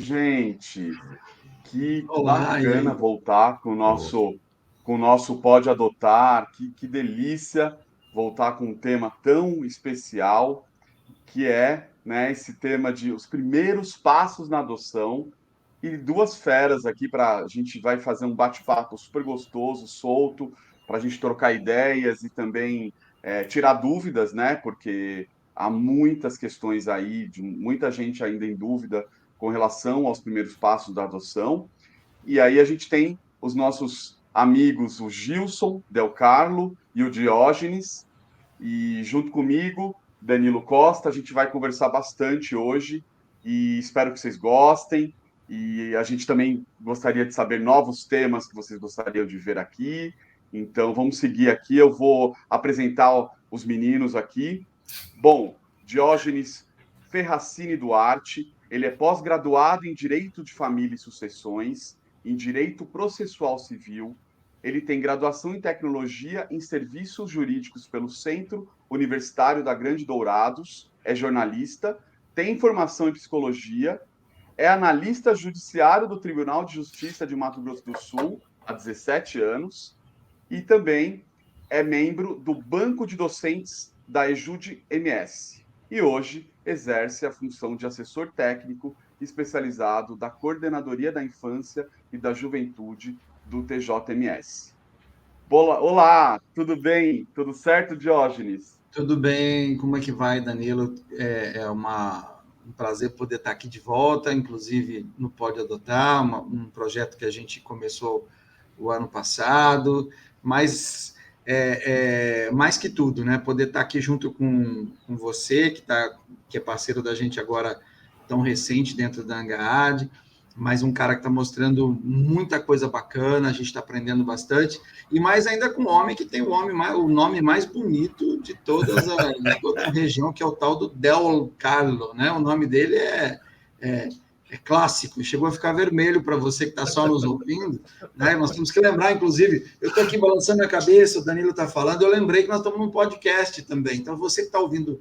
gente! Que Olá, e bacana aí? voltar com o nosso Pode Adotar. Que delícia voltar com um tema tão especial, que é, né, esse tema de os primeiros passos na adoção. E duas feras aqui para a gente vai fazer um bate-papo super gostoso, solto, para a gente trocar ideias e também tirar dúvidas, né? Porque há muitas questões aí, de muita gente ainda em dúvida com relação aos primeiros passos da adoção. E aí a gente tem os nossos amigos, o Gilson Del Carlo e o Diógenes, e junto comigo, Danilo Costa, a gente vai conversar bastante hoje e espero que vocês gostem. E a gente também gostaria de saber novos temas que vocês gostariam de ver aqui. Então vamos seguir aqui. Eu vou apresentar os meninos aqui. Bom, Diógenes Ferracini Duarte, ele é pós-graduado em Direito de Família e Sucessões, em Direito Processual Civil. Ele tem graduação em Tecnologia em Serviços Jurídicos pelo Centro Universitário da Grande Dourados, é jornalista, tem formação em Psicologia, é analista judiciário do Tribunal de Justiça de Mato Grosso do Sul há 17 anos e também é membro do Banco de Docentes da EJUD MS. E hoje exerce a função de assessor técnico especializado da Coordenadoria da Infância e da Juventude do TJMS. Olá, tudo bem? Tudo certo, Diógenes? Tudo bem? Como é que vai, Danilo? Um prazer poder estar aqui de volta, inclusive no Pode Adotar, um projeto que a gente começou o ano passado, mas mais que tudo, né? Poder estar aqui junto com você, que é parceiro da gente agora tão recente dentro da Angaad, mais um cara que está mostrando muita coisa bacana, a gente está aprendendo bastante. E mais ainda com o homem que tem o nome mais bonito de de toda a região, que é o tal do Del Carlo, né? O nome dele é clássico, chegou a ficar vermelho para você que está só nos ouvindo, né? Nós temos que lembrar, inclusive, eu estou aqui balançando a cabeça, o Danilo está falando, eu lembrei que nós estamos num podcast também, então você que está ouvindo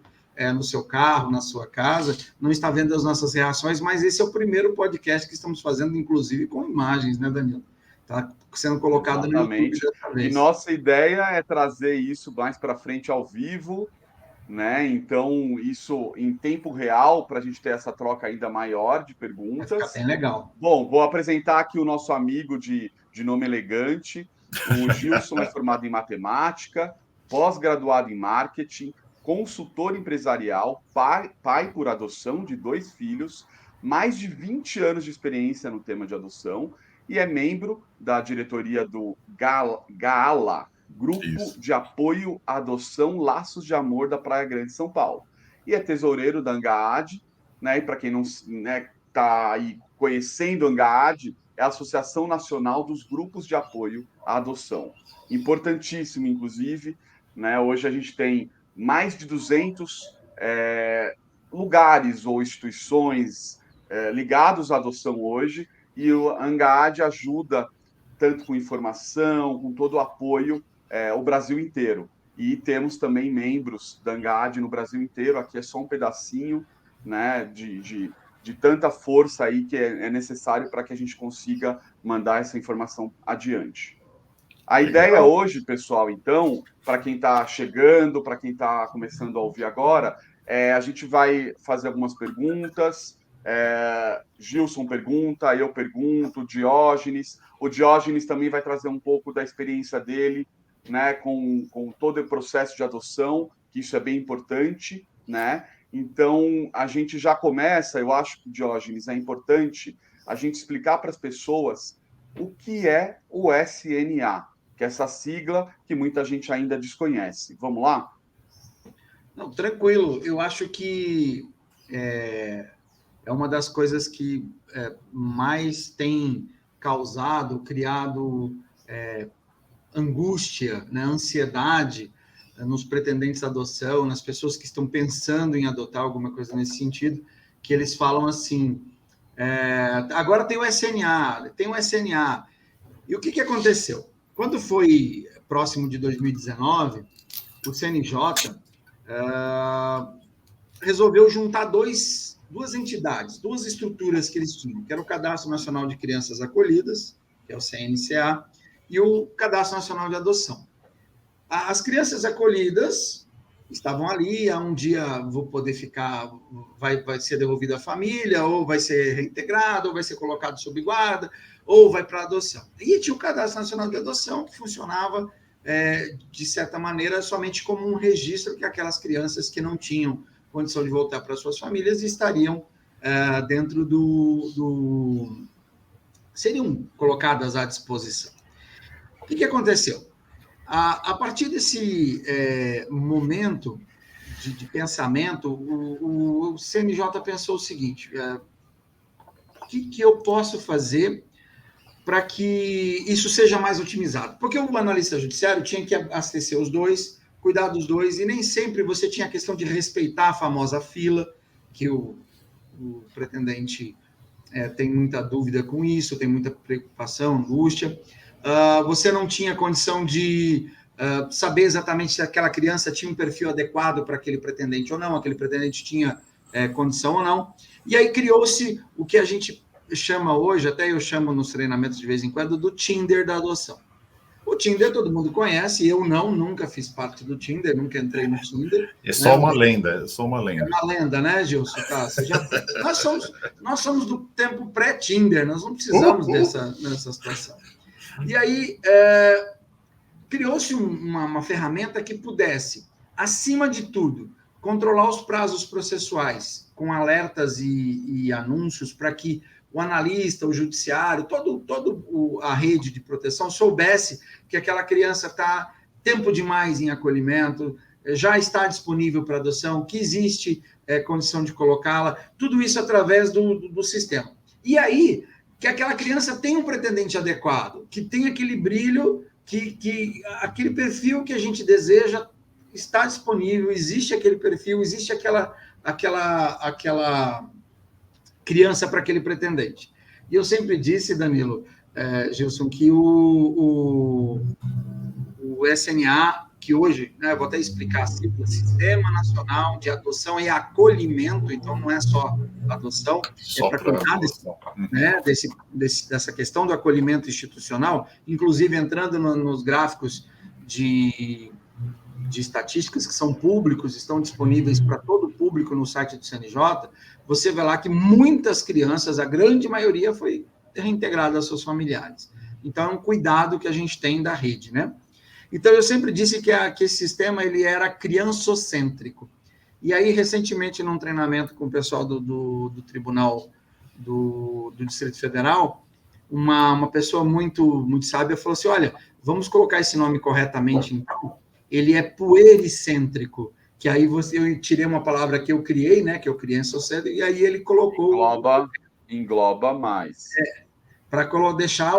no seu carro, na sua casa, não está vendo as nossas reações, mas esse é o primeiro podcast que estamos fazendo, inclusive com imagens, né, Danilo? Está sendo colocado no YouTube Exatamente. dessa E vez. nossa ideia é trazer isso mais para frente ao vivo, né? Então, isso em tempo real, para a gente ter essa troca ainda maior de Vai ficar perguntas. bem legal. Bom, vou apresentar aqui o nosso amigo de nome elegante. O Gilson é formado em matemática, pós-graduado em marketing, consultor empresarial, pai por adoção de 2 filhos, mais de 20 anos de experiência no tema de adoção e é membro da diretoria do GAALA, Grupo Isso. de Apoio à Adoção Laços de Amor da Praia Grande, São Paulo. E é tesoureiro da Angaad, né? E para quem não está aí conhecendo a Angaad, é a Associação Nacional dos Grupos de Apoio à Adoção. Importantíssimo, inclusive, né? Hoje a gente tem mais de 200 lugares ou instituições ligados à adoção hoje, e o Angaad ajuda tanto com informação, com todo o apoio, o Brasil inteiro. E temos também membros da Angaad no Brasil inteiro, aqui é só um pedacinho, né, de tanta força aí que é necessário para que a gente consiga mandar essa informação adiante. A ideia Legal. hoje, pessoal, então, para quem está chegando, para quem está começando a ouvir agora, a gente vai fazer algumas perguntas. Gilson pergunta, eu pergunto, Diógenes. O Diógenes também vai trazer um pouco da experiência dele, né, com todo o processo de adoção, que isso é bem importante, né? Então, a gente já começa, eu acho que, Diógenes, é importante a gente explicar para as pessoas o que é o SNA, que é essa sigla que muita gente ainda desconhece. Vamos lá? Não, tranquilo. Eu acho que é uma das coisas que mais tem criado angústia, né, ansiedade nos pretendentes à adoção, nas pessoas que estão pensando em adotar alguma coisa nesse sentido, que eles falam assim, agora tem o SNA, tem o SNA. E o que aconteceu? Quando foi próximo de 2019, o CNJ resolveu juntar dois duas entidades, duas estruturas que eles tinham, que era o Cadastro Nacional de Crianças Acolhidas, que é o CNCA, e o Cadastro Nacional de Adoção. As crianças acolhidas estavam ali, um dia vou poder ficar, vai ser devolvido à família, ou vai ser reintegrado, ou vai ser colocado sob guarda, ou vai para adoção. E tinha o Cadastro Nacional de Adoção, que funcionava, de certa maneira, somente como um registro que aquelas crianças que não tinham condição de voltar para suas famílias estariam dentro seriam colocadas à disposição. O que aconteceu? A partir desse momento de pensamento, o CNJ pensou o seguinte: o que eu posso fazer para que isso seja mais otimizado? Porque o analista judiciário tinha que abastecer os dois, cuidar dos dois, e nem sempre você tinha a questão de respeitar a famosa fila, que o pretendente tem muita dúvida com isso, tem muita preocupação, angústia. Você não tinha condição de saber exatamente se aquela criança tinha um perfil adequado para aquele pretendente ou não, aquele pretendente tinha condição ou não. E aí criou-se o que a gente chama hoje, até eu chamo nos treinamentos de vez em quando, do Tinder da adoção. O Tinder todo mundo conhece, eu nunca fiz parte do Tinder, nunca entrei no Tinder. É só uma lenda, é só uma lenda. É uma lenda, né, Gilson? Tá, nós somos do tempo pré-Tinder, nós não precisamos dessa situação. E aí, criou-se uma ferramenta que pudesse, acima de tudo, controlar os prazos processuais, com alertas e anúncios para que o analista, o judiciário, toda a rede de proteção soubesse que aquela criança está tempo demais em acolhimento, já está disponível para adoção, que existe condição de colocá-la, tudo isso através do sistema. E aí, que aquela criança tenha um pretendente adequado, que tenha aquele brilho, que aquele perfil que a gente deseja está disponível, existe aquele perfil, existe aquela criança para aquele pretendente. E eu sempre disse, Danilo, Gilson, que o SNA, que hoje, vou até explicar a sigla, Sistema Nacional de Adoção e Acolhimento, então não é só adoção, é para cuidar dessa questão do acolhimento institucional, inclusive entrando nos gráficos de estatísticas que são públicos, estão disponíveis para todo o público no site do CNJ, você vê lá que muitas crianças, a grande maioria, foi reintegrada aos seus familiares. Então, é um cuidado que a gente tem da rede, né? Então, eu sempre disse que esse sistema ele era criançocêntrico. E aí, recentemente, num treinamento com o pessoal do Tribunal do Distrito Federal, uma pessoa muito, muito sábia falou assim, olha, vamos colocar esse nome corretamente, então. Ele é puericêntrico, que aí eu tirei uma palavra que eu criei, né, que eu criei em sociedade, e aí ele colocou... Engloba mais. Para deixar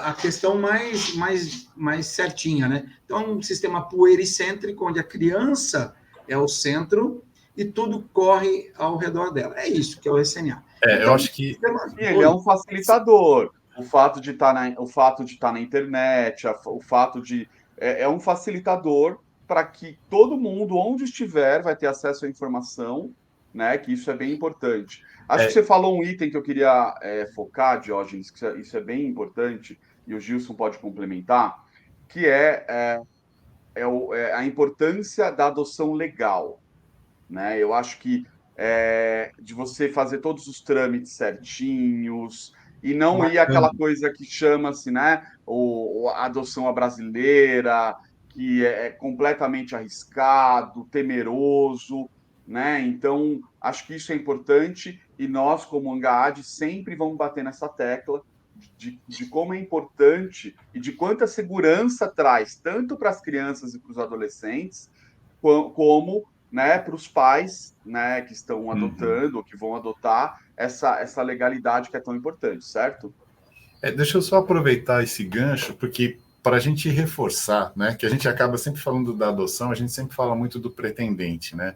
a questão mais certinha, né? Então, um sistema puericêntrico, onde a criança é o centro e tudo corre ao redor dela. É isso que é o SNA. Então, eu acho que... Ele é um facilitador. O fato de estar na internet, o fato de... É um facilitador para que todo mundo, onde estiver, vai ter acesso à informação, né? Que isso é bem importante. Acho que você falou um item que eu queria focar, Diógenes, que isso é bem importante, e o Gilson pode complementar, que é a importância da adoção legal, né? Eu acho que de você fazer todos os trâmites certinhos e não ir aquela coisa que chama-se, né, a adoção à brasileira, que é completamente arriscado, temeroso, né? Então, acho que isso é importante e nós, como ANGAAD, sempre vamos bater nessa tecla de como é importante e de quanta segurança traz, tanto para as crianças e para os adolescentes, como, né, para os pais, né, que estão adotando ou que vão adotar essa legalidade que é tão importante, certo? Deixa eu só aproveitar esse gancho, porque para a gente reforçar, né, que a gente acaba sempre falando da adoção, a gente sempre fala muito do pretendente, né?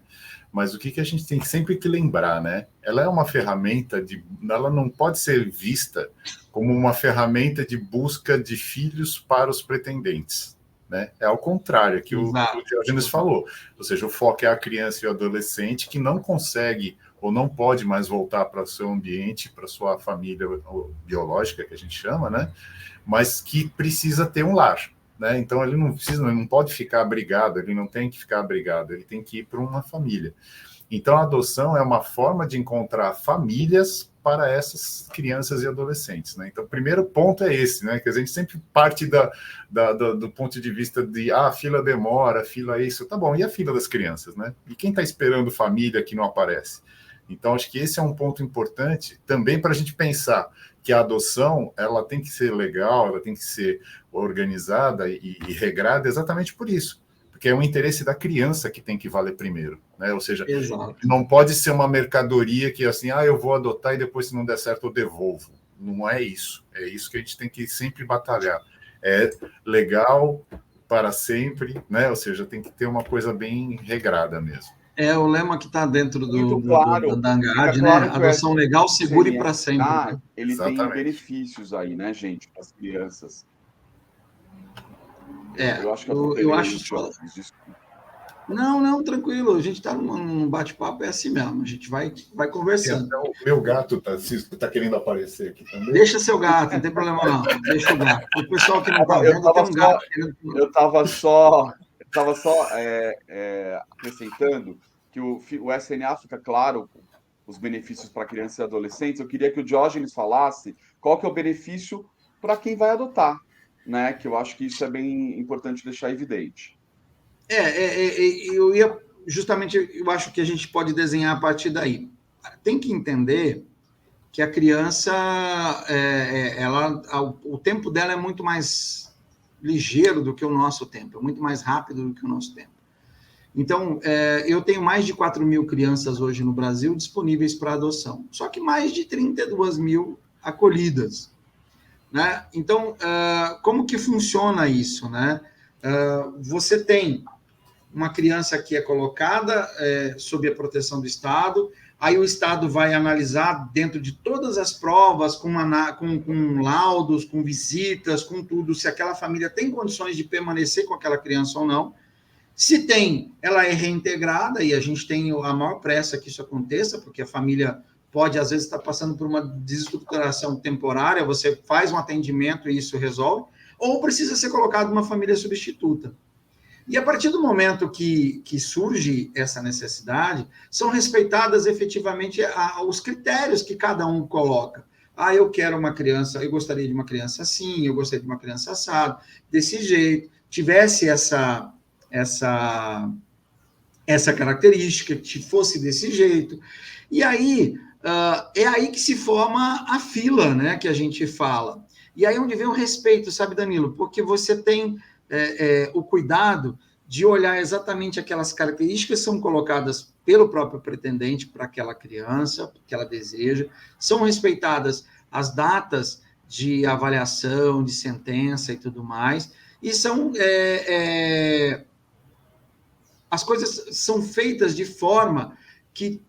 Mas o que a gente tem sempre que lembrar, né? Ela é uma ferramenta ela não pode ser vista como uma ferramenta de busca de filhos para os pretendentes, né? É ao contrário, que o Diógenes falou. Ou seja, o foco é a criança e o adolescente que não consegue ou não pode mais voltar para o seu ambiente, para sua família biológica, que a gente chama, né? Mas que precisa ter um lar, né? Então ele não pode ficar abrigado, ele não tem que ficar abrigado, ele tem que ir para uma família. Então a adoção é uma forma de encontrar famílias para essas crianças e adolescentes, né? Então o primeiro ponto é esse, né? Que a gente sempre parte do ponto de vista de a fila demora, a fila é isso, tá bom, e a fila das crianças, né? E quem está esperando família que não aparece? Então acho que esse é um ponto importante também para a gente pensar que a adoção ela tem que ser legal, ela tem que ser organizada e regrada exatamente por isso, porque é o interesse da criança que tem que valer primeiro, né? Ou seja, Exato. não pode ser uma mercadoria que assim, eu vou adotar e depois se não der certo eu devolvo. Não é isso. É isso que a gente tem que sempre batalhar. É legal para sempre, né? Ou seja, tem que ter uma coisa bem regrada mesmo. É o lema que está dentro da Claro ANGAD, né? Adoção legal, segura e para sempre. Né? Ele Exatamente. tem benefícios aí, né, gente, para as crianças. Eu acho só... Não, tranquilo. A gente está num bate-papo, é assim mesmo. A gente vai conversando. Então, o meu gato tá querendo aparecer aqui também. Deixa seu gato, não tem problema não. Deixa o gato. O pessoal que não está vendo, tem um gato. Eu estava só acrescentando que o SNA fica claro os benefícios para crianças e adolescentes. Eu queria que o Diógenes falasse qual que é o benefício para quem vai adotar, né? Que eu acho que isso é bem importante deixar evidente. Eu acho que a gente pode desenhar a partir daí. Tem que entender que a criança, o tempo dela é muito mais ligeiro do que o nosso tempo, é muito mais rápido do que o nosso tempo. Então, eu tenho mais de 4 mil crianças hoje no Brasil disponíveis para adoção, só que mais de 32 mil acolhidas. Né? Então, como que funciona isso? Né? Você tem uma criança que é colocada sob a proteção do Estado, aí o Estado vai analisar dentro de todas as provas, com laudos, com visitas, com tudo, se aquela família tem condições de permanecer com aquela criança ou não. Se tem, ela é reintegrada, e a gente tem a maior pressa que isso aconteça, porque a família pode, às vezes, estar passando por uma desestruturação temporária, você faz um atendimento e isso resolve, ou precisa ser colocado uma família substituta. E a partir do momento que surge essa necessidade, são respeitadas efetivamente os critérios que cada um coloca. Eu quero uma criança, eu gostaria de uma criança assim, eu gostaria de uma criança assado, desse jeito, tivesse essa característica, que fosse desse jeito. E aí, é aí que se forma a fila, né, que a gente fala. E aí é onde vem o respeito, sabe, Danilo? Porque você tem o cuidado de olhar exatamente aquelas características que são colocadas pelo próprio pretendente para aquela criança, que ela deseja, são respeitadas as datas de avaliação, de sentença e tudo mais, e são... as coisas são feitas de forma que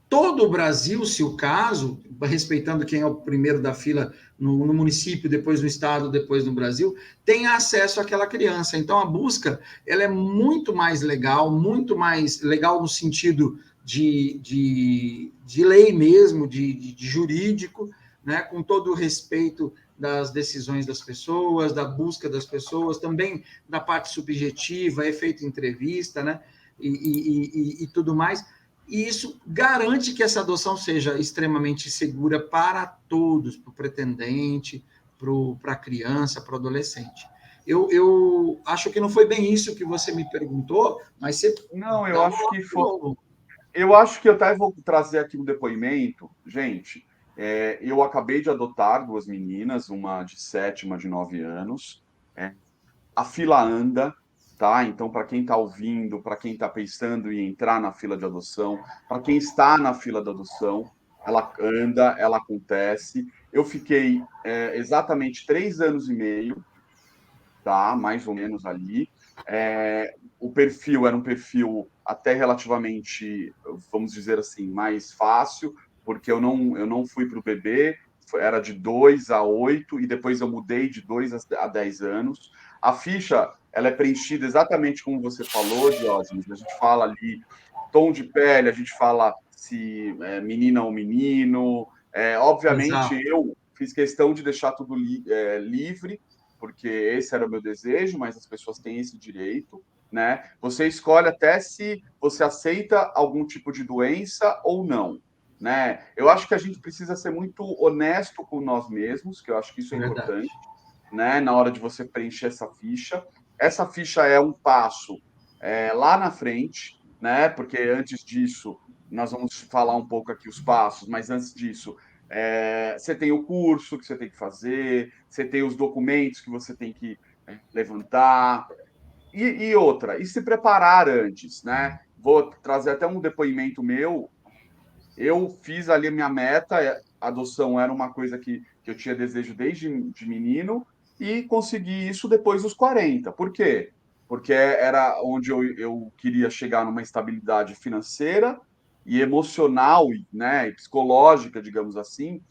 todo o Brasil, se o caso, respeitando quem é o primeiro da fila no município, depois no estado, depois no Brasil, tenha acesso àquela criança. Então, a busca ela é muito mais legal no sentido de lei mesmo, de jurídico, né, com todo o respeito das decisões das pessoas, da busca das pessoas, também da parte subjetiva, é feita entrevista, né, e tudo mais. E isso garante que essa adoção seja extremamente segura para todos, para o pretendente, para a criança, para o adolescente. Eu acho que não foi bem isso que você me perguntou, mas você... Não, eu acho que foi... Eu acho que eu até vou trazer aqui um depoimento. Gente, eu acabei de adotar 2 meninas, uma de 7, uma de 9 anos. A fila anda, tá? Então, para quem está ouvindo, para quem está pensando em entrar na fila de adoção, para quem está na fila de adoção, ela anda, ela acontece. Eu fiquei exatamente 3 anos e meio, tá? Mais ou menos ali. O perfil era um perfil até relativamente, vamos dizer assim, mais fácil, porque eu não fui para o bebê, era de 2 a 8, e depois eu mudei de 2 a 10 anos. A ficha, ela é preenchida exatamente como você falou, Diógenes. A gente fala ali tom de pele, a gente fala se é menina ou menino. Obviamente, Exato. eu fiz questão de deixar tudo livre, porque esse era o meu desejo, mas as pessoas têm esse direito, né? Você escolhe até se você aceita algum tipo de doença ou não, né? Eu acho que a gente precisa ser muito honesto com nós mesmos, que eu acho que isso é importante, Verdade. né? Na hora de você preencher essa ficha. Essa ficha é um passo lá na frente, né? Porque antes disso, nós vamos falar um pouco aqui os passos, mas antes disso, você tem o curso que você tem que fazer, você tem os documentos que você tem que levantar, e outra, e se preparar antes, né? Vou trazer até um depoimento meu. Eu fiz ali a minha meta, a adoção era uma coisa que eu tinha desejo desde de menino, e consegui isso depois dos 40. Por quê? Porque era onde eu queria chegar numa estabilidade financeira e emocional, né, e psicológica, digamos assim,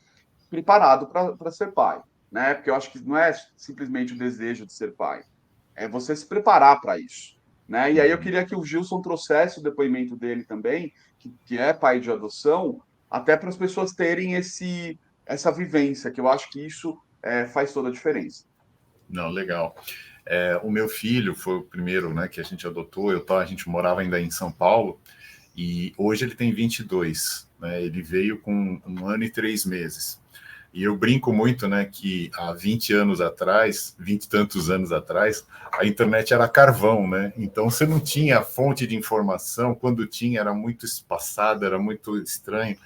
preparado para ser pai, né? Porque eu acho que não é simplesmente o desejo de ser pai, é você se preparar para isso, né? E aí eu Uhum. queria que o Gilson trouxesse o depoimento dele também, que é pai de adoção, até para as pessoas terem essa vivência, que eu acho que isso faz toda a diferença. Não, legal. O meu filho foi o primeiro, né, que a gente adotou. A gente morava ainda em São Paulo e hoje ele tem 22, né? Ele veio com 1 ano e 3 meses. E eu brinco muito, né, que há 20 anos atrás, 20 e tantos anos atrás, a internet era carvão, né? Então você não tinha fonte de informação, quando tinha era muito espaçado, era muito estranho.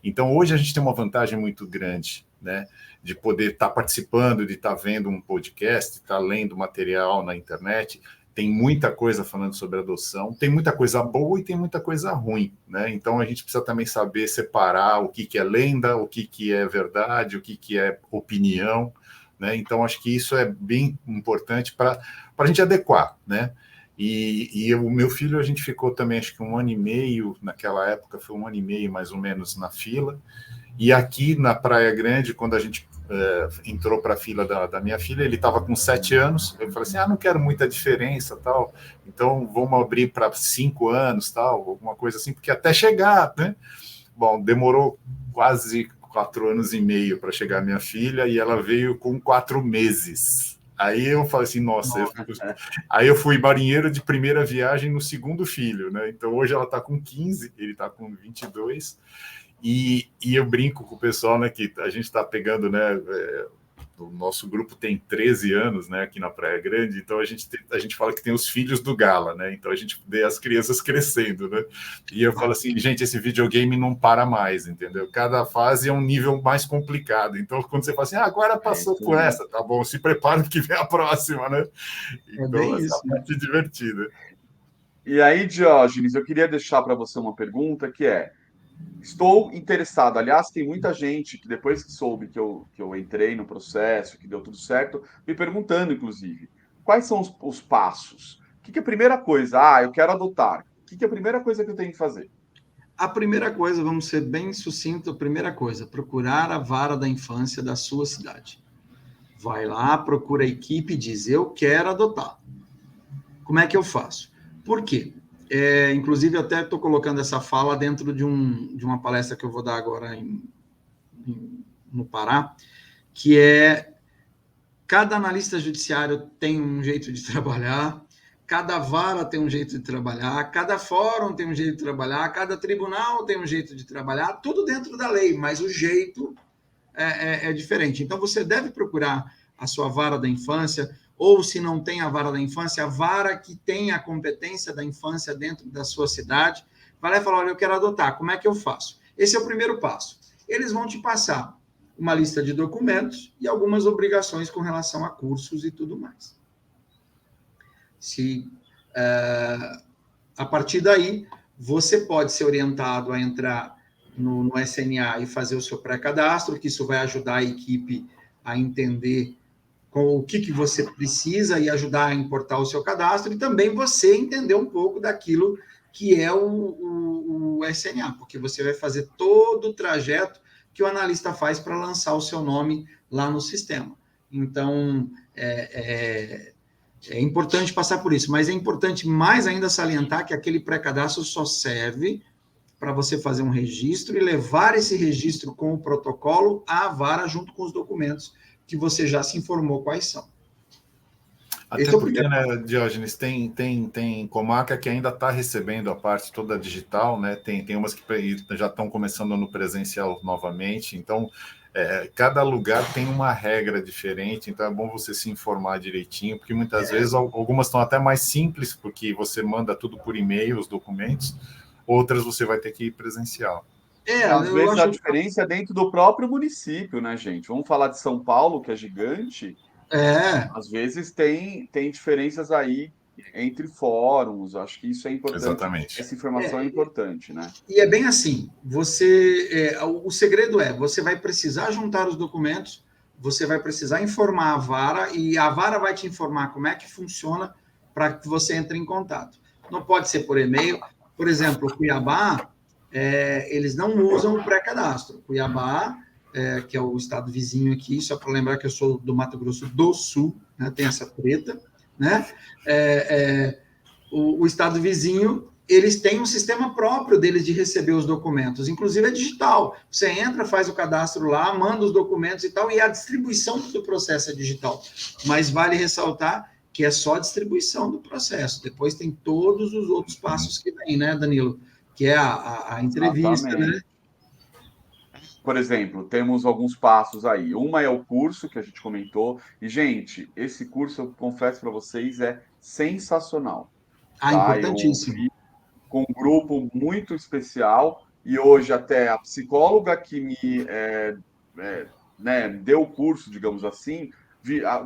Então hoje a gente tem uma vantagem muito grande, né, de poder estar participando, de estar vendo um podcast, estar lendo material na internet. Tem muita coisa falando sobre adoção, tem muita coisa boa e tem muita coisa ruim, né? Então a gente precisa também saber separar o que é lenda, o que é verdade, o que é opinião, né? Então acho que isso é bem importante para a gente adequar, né? E o meu filho, a gente ficou também, acho que 1 ano e meio, naquela época foi 1 ano e meio mais ou menos na fila. E aqui na Praia Grande, quando a gente entrou para a fila da minha filha, ele estava com 7 anos. Eu falei assim: não quero muita diferença, tal. Então vamos abrir para 5 anos, tal, alguma coisa assim, porque até chegar, né? Bom, demorou quase 4 anos e meio para chegar a minha filha e ela veio com 4 meses. Aí eu falei assim, nossa, aí eu fui marinheiro de primeira viagem no segundo filho, né? Então hoje ela está com 15, ele está com 22. E eu brinco com o pessoal, né, que a gente está pegando, né, o nosso grupo tem 13 anos, né, aqui na Praia Grande, então a gente fala que tem os filhos do Gala, né, então a gente vê as crianças crescendo, né, e eu falo assim, gente, esse videogame não para mais, entendeu? Cada fase é um nível mais complicado, então quando você fala assim, agora passou por essa, tá bom, se prepara que vem a próxima, né, É então bem essa isso, né? parte divertida. E aí, Diógenes, eu queria deixar para você uma pergunta que estou interessado. Aliás, tem muita gente que depois que soube que eu entrei no processo, que deu tudo certo, me perguntando, inclusive, quais são os passos? O que é a primeira coisa? Eu quero adotar. O que é a primeira coisa que eu tenho que fazer? A primeira coisa, vamos ser bem sucinto, a primeira coisa, procurar a vara da infância da sua cidade. Vai lá, procura a equipe e diz, eu quero adotar. Como é que eu faço? Por quê? Inclusive, eu até estou colocando essa fala dentro de uma palestra que eu vou dar agora no Pará, que é cada analista judiciário tem um jeito de trabalhar, cada vara tem um jeito de trabalhar, cada fórum tem um jeito de trabalhar, cada tribunal tem um jeito de trabalhar, tudo dentro da lei, mas o jeito é diferente. Então, você deve procurar a sua vara da infância, ou se não tem a vara da infância, a vara que tem a competência da infância dentro da sua cidade, vai lá e fala, olha, eu quero adotar, como é que eu faço? Esse é o primeiro passo. Eles vão te passar uma lista de documentos e algumas obrigações com relação a cursos e tudo mais. A partir daí, você pode ser orientado a entrar no SNA e fazer o seu pré-cadastro, que isso vai ajudar a equipe a entender o que você precisa e ajudar a importar o seu cadastro, e também você entender um pouco daquilo que é o SNA, porque você vai fazer todo o trajeto que o analista faz para lançar o seu nome lá no sistema. Então, é importante passar por isso, mas é importante mais ainda salientar que aquele pré-cadastro só serve para você fazer um registro e levar esse registro com o protocolo à vara junto com os documentos que você já se informou quais são. Até porque, né, Diógenes, tem comarca que ainda está recebendo a parte toda digital, né? Tem umas que já estão começando no presencial novamente, então cada lugar tem uma regra diferente, então é bom você se informar direitinho, porque muitas vezes algumas estão até mais simples, porque você manda tudo por e-mail, os documentos, outras você vai ter que ir presencial. Às vezes a diferença é dentro do próprio município, né, gente? Vamos falar de São Paulo, que é gigante. Às vezes tem diferenças aí entre fóruns. Acho que isso é importante. Exatamente. Essa informação é importante, né? E é bem assim. O segredo você vai precisar juntar os documentos, você vai precisar informar a vara e a vara vai te informar como é que funciona para que você entre em contato. Não pode ser por e-mail. Por exemplo, Cuiabá, eles não usam o pré-cadastro. Cuiabá, que é o estado vizinho aqui, só para lembrar que eu sou do Mato Grosso do Sul, né, tem essa treta, né? O estado vizinho, eles têm um sistema próprio deles de receber os documentos, inclusive é digital. Você entra, faz o cadastro lá, manda os documentos e tal, e a distribuição do processo é digital. Mas vale ressaltar que é só a distribuição do processo. Depois tem todos os outros passos que vem, né, Danilo? Que é a entrevista, Exatamente. né? Por exemplo, temos alguns passos aí. Uma é o curso que a gente comentou. E, gente, esse curso, eu confesso para vocês, é sensacional. Importantíssimo. Eu fiz com um grupo muito especial e hoje até a psicóloga que me deu o curso, digamos assim,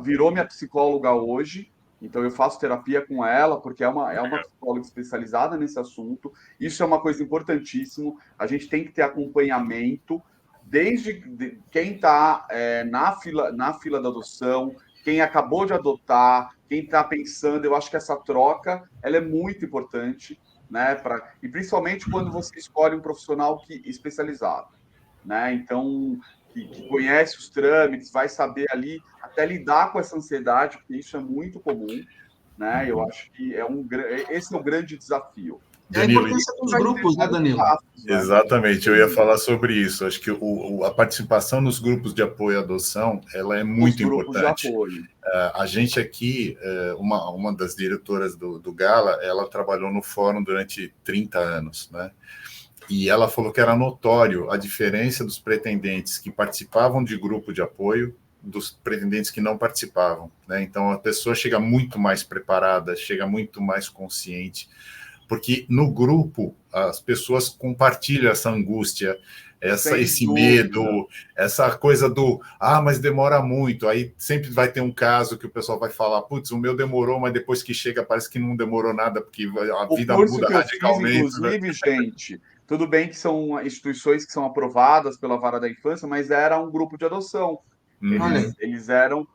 virou minha psicóloga hoje. Então, eu faço terapia com ela, porque é uma psicóloga especializada nesse assunto. Isso é uma coisa importantíssima. A gente tem que ter acompanhamento desde quem está na fila da adoção, quem acabou de adotar, quem está pensando. Eu acho que essa troca ela é muito importante, né? E principalmente quando você escolhe um profissional especializado, né? Então, que conhece os trâmites, vai saber ali até lidar com essa ansiedade, porque isso é muito comum, né? Eu acho que esse é o grande desafio. Danilo, a importância dos grupos, né, Danilo? Exatamente, eu ia falar sobre isso. Acho que a participação nos grupos de apoio à adoção, ela é muito importante. A gente aqui, uma das diretoras do Gala, ela trabalhou no fórum durante 30 anos, né? E ela falou que era notório a diferença dos pretendentes que participavam de grupo de apoio dos pretendentes que não participavam, né? Então, a pessoa chega muito mais preparada, chega muito mais consciente, porque no grupo as pessoas compartilham essa angústia, esse medo, essa coisa do mas demora muito. Aí sempre vai ter um caso que o pessoal vai falar, putz, o meu demorou, mas depois que chega parece que não demorou nada, porque a vida muda radicalmente. Inclusive, gente, tudo bem que são instituições que são aprovadas pela Vara da Infância, mas era um grupo de adoção. Eles eram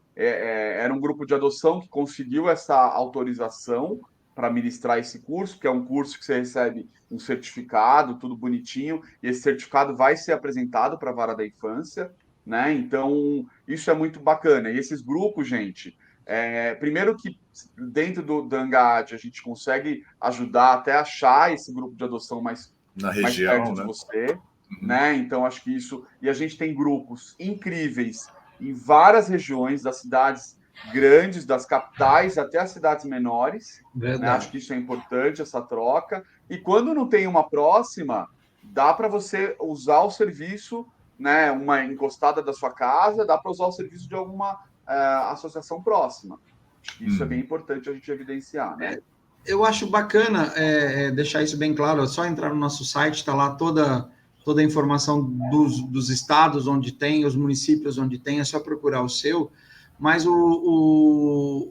um grupo de adoção que conseguiu essa autorização para ministrar esse curso, que é um curso que você recebe um certificado, tudo bonitinho, e esse certificado vai ser apresentado para a Vara da Infância, né? Então, isso é muito bacana. E esses grupos, gente, primeiro que dentro do Angad a gente consegue ajudar até achar esse grupo de adoção mais região, perto de você, né? Então, acho que isso... E a gente tem grupos incríveis em várias regiões das cidades grandes, das capitais até as cidades menores, né? Acho que isso é importante, essa troca. E quando não tem uma próxima, dá para você usar o serviço, né? Uma encostada da sua casa, dá para usar o serviço de alguma associação próxima. Acho que isso é bem importante a gente evidenciar, né? Eu acho bacana deixar isso bem claro. É só entrar no nosso site, está lá toda a informação dos estados onde tem, os municípios onde tem, é só procurar o seu. Mas o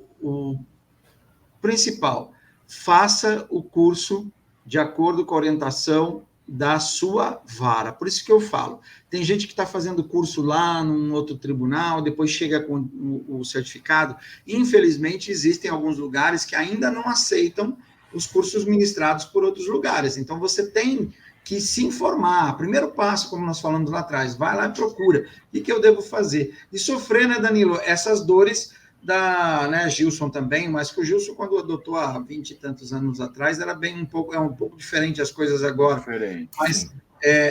principal, faça o curso de acordo com a orientação da sua vara. Por isso que eu falo, tem gente que está fazendo curso lá num outro tribunal, depois chega com o certificado. Infelizmente, existem alguns lugares que ainda não aceitam os cursos ministrados por outros lugares. Então, você tem que se informar. Primeiro passo, como nós falamos lá atrás, vai lá e procura. O que eu devo fazer? E sofrer, né, Danilo, essas dores né, Gilson também, mas que o Gilson, quando adotou há 20 e tantos anos atrás, era um pouco diferente as coisas agora. Diferente.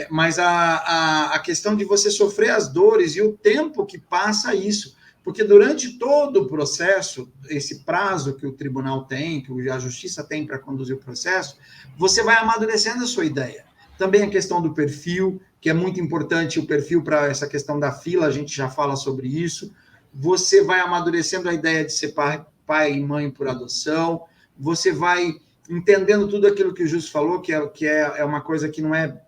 Mas a questão de você sofrer as dores e o tempo que passa isso, porque durante todo o processo, esse prazo que o tribunal tem, que a justiça tem para conduzir o processo, você vai amadurecendo a sua ideia. Também a questão do perfil, que é muito importante, o perfil para essa questão da fila, a gente já fala sobre isso. Você vai amadurecendo a ideia de ser pai e mãe por adoção, você vai entendendo tudo aquilo que o Justo falou, que é uma coisa que não é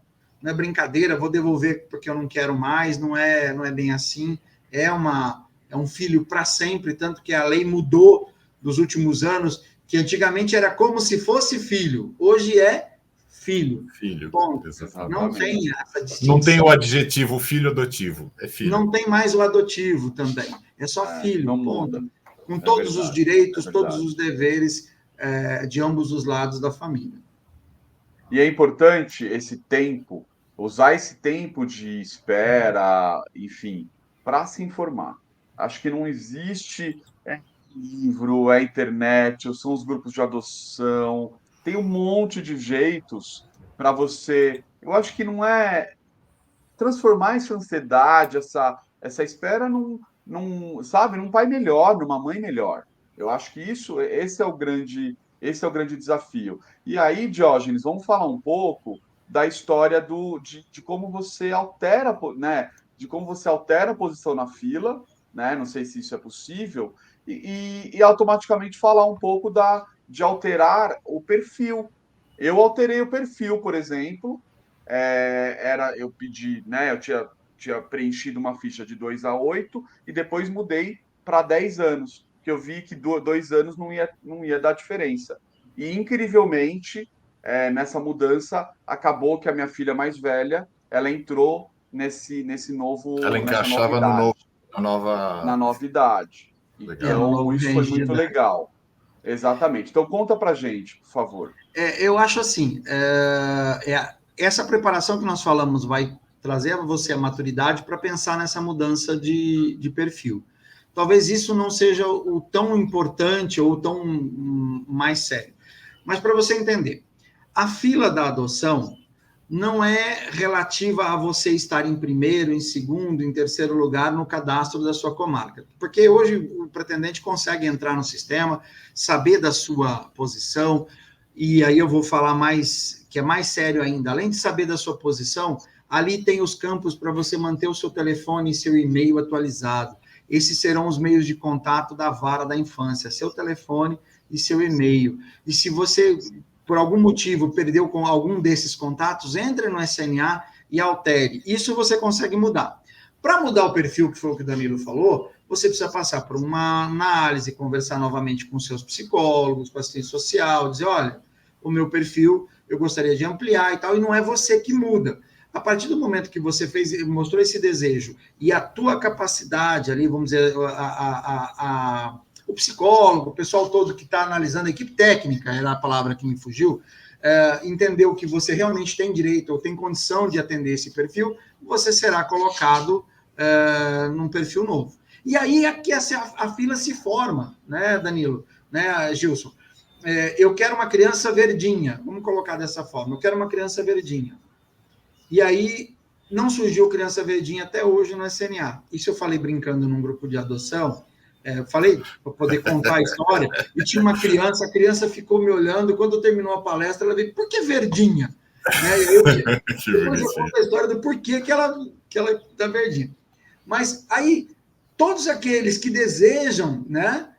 brincadeira, vou devolver porque eu não quero mais, não é bem assim, é um filho para sempre, tanto que a lei mudou dos últimos anos, que antigamente era como se fosse filho, hoje é filho. Filho, bom, não tem essa distinção. Não tem o adjetivo filho adotivo, é filho. Não tem mais o adotivo também, é só filho, não ponto. muda. Com todos os direitos, todos os deveres de ambos os lados da família. E é importante esse tempo, usar esse tempo de espera, enfim, para se informar. Acho que não existe livro, internet, ou são os grupos de adoção. Tem um monte de jeitos para você. Eu acho que não é transformar essa ansiedade, essa espera sabe, num pai melhor, numa mãe melhor. Eu acho que esse é o grande desafio. E aí, Diógenes, vamos falar um pouco da história de como você altera, né? De como você altera a posição na fila, né? Não sei se isso é possível, e automaticamente falar um pouco de alterar o perfil. Eu alterei o perfil, por exemplo. Eu pedi, né? Eu tinha preenchido uma ficha de 2 a 8 e depois mudei para 10 anos, que eu vi que 2 anos não ia dar diferença. E, incrivelmente, nessa mudança, acabou que a minha filha mais velha, ela entrou nesse novo... Ela encaixava na novidade. Então, isso foi muito legal. Exatamente. Então, conta pra gente, por favor. Eu acho assim, essa preparação que nós falamos vai trazer a você a maturidade para pensar nessa mudança de perfil. Talvez isso não seja o tão importante ou tão mais sério. Mas para você entender, a fila da adoção não é relativa a você estar em primeiro, em segundo, em terceiro lugar no cadastro da sua comarca. Porque hoje o pretendente consegue entrar no sistema, saber da sua posição, e aí eu vou falar mais, que é mais sério ainda, além de saber da sua posição, ali tem os campos para você manter o seu telefone e seu e-mail atualizado. Esses serão os meios de contato da vara da infância, seu telefone e seu e-mail. E se você, por algum motivo, perdeu com algum desses contatos, entre no SNA e altere. Isso você consegue mudar. Para mudar o perfil, que foi o que o Danilo falou, você precisa passar por uma análise, conversar novamente com seus psicólogos, com a assistência social, dizer, olha, o meu perfil eu gostaria de ampliar e tal, e não é você que muda. A partir do momento que você mostrou esse desejo e a tua capacidade ali, vamos dizer, o psicólogo, o pessoal todo que está analisando, a equipe técnica, era a palavra que me fugiu, entendeu que você realmente tem direito ou tem condição de atender esse perfil, você será colocado num perfil novo. E aí é que a fila se forma, né, Danilo, né, Gilson? Eu quero uma criança verdinha, vamos colocar dessa forma, eu quero uma criança verdinha. E aí não surgiu criança verdinha até hoje no SNA. Isso eu falei brincando num grupo de adoção, falei para poder contar a história, e tinha uma criança, a criança ficou me olhando, quando terminou a palestra, ela veio, por que verdinha? Depois eu conto a história do porquê que ela está verdinha. Mas aí, todos aqueles que desejam, né,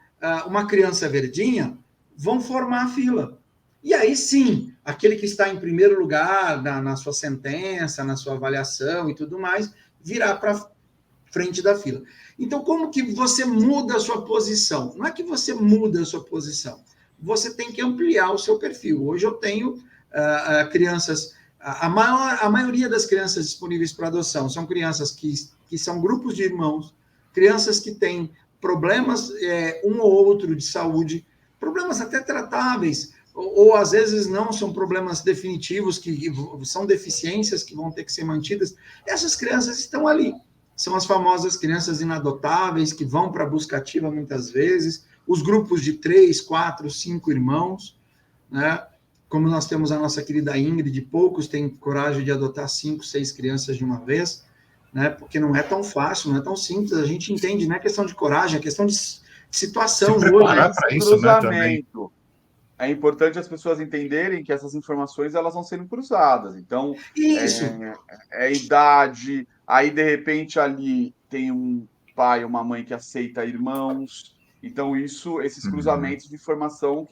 uma criança verdinha, vão formar a fila. E aí sim, aquele que está em primeiro lugar na sua sentença, na sua avaliação e tudo mais, virá para frente da fila. Então, como que você muda a sua posição? Não é que você muda a sua posição, você tem que ampliar o seu perfil. Hoje eu tenho crianças, a maioria das crianças disponíveis para adoção são crianças que são grupos de irmãos, crianças que têm problemas, um ou outro de saúde, problemas até tratáveis, ou às vezes não são problemas definitivos, que são deficiências que vão ter que ser mantidas. Essas crianças estão ali. são as famosas crianças inadotáveis, que vão para a busca ativa muitas vezes, os grupos de 3, 4, 5 irmãos, né? Como nós temos a nossa querida Ingrid, poucos têm coragem de adotar 5, 6 crianças de uma vez, né? Porque não é tão fácil, não é tão simples, a gente entende, não é questão de coragem, é questão de situação. Se preparar para isso, né, também. É importante as pessoas entenderem que essas informações elas vão sendo cruzadas. Então, Isso. idade, aí de repente ali tem um pai ou uma mãe que aceita irmãos. Então, esses cruzamentos de informação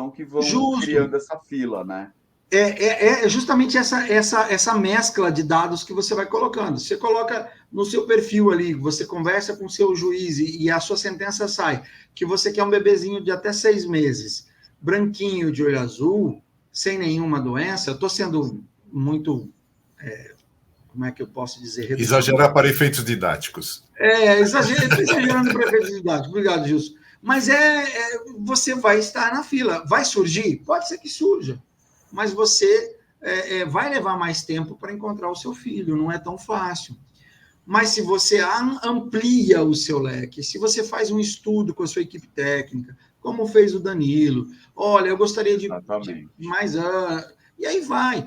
que vão Justo. criando essa fila, né? É justamente essa mescla de dados que você vai colocando. Você coloca no seu perfil ali, você conversa com o seu juiz e a sua sentença sai, que você quer um bebezinho de até 6 meses, branquinho, de olho azul, sem nenhuma doença. Eu estou sendo muito, como é que eu posso dizer? Exagerar para efeitos didáticos. Exagerando para efeitos didáticos. Obrigado, Gilson. Mas você vai estar na fila. Vai surgir? Pode ser que surja. Mas você vai levar mais tempo para encontrar o seu filho, não é tão fácil. Mas se você amplia o seu leque, se você faz um estudo com a sua equipe técnica, como fez o Danilo, olha, eu gostaria de mais e aí vai.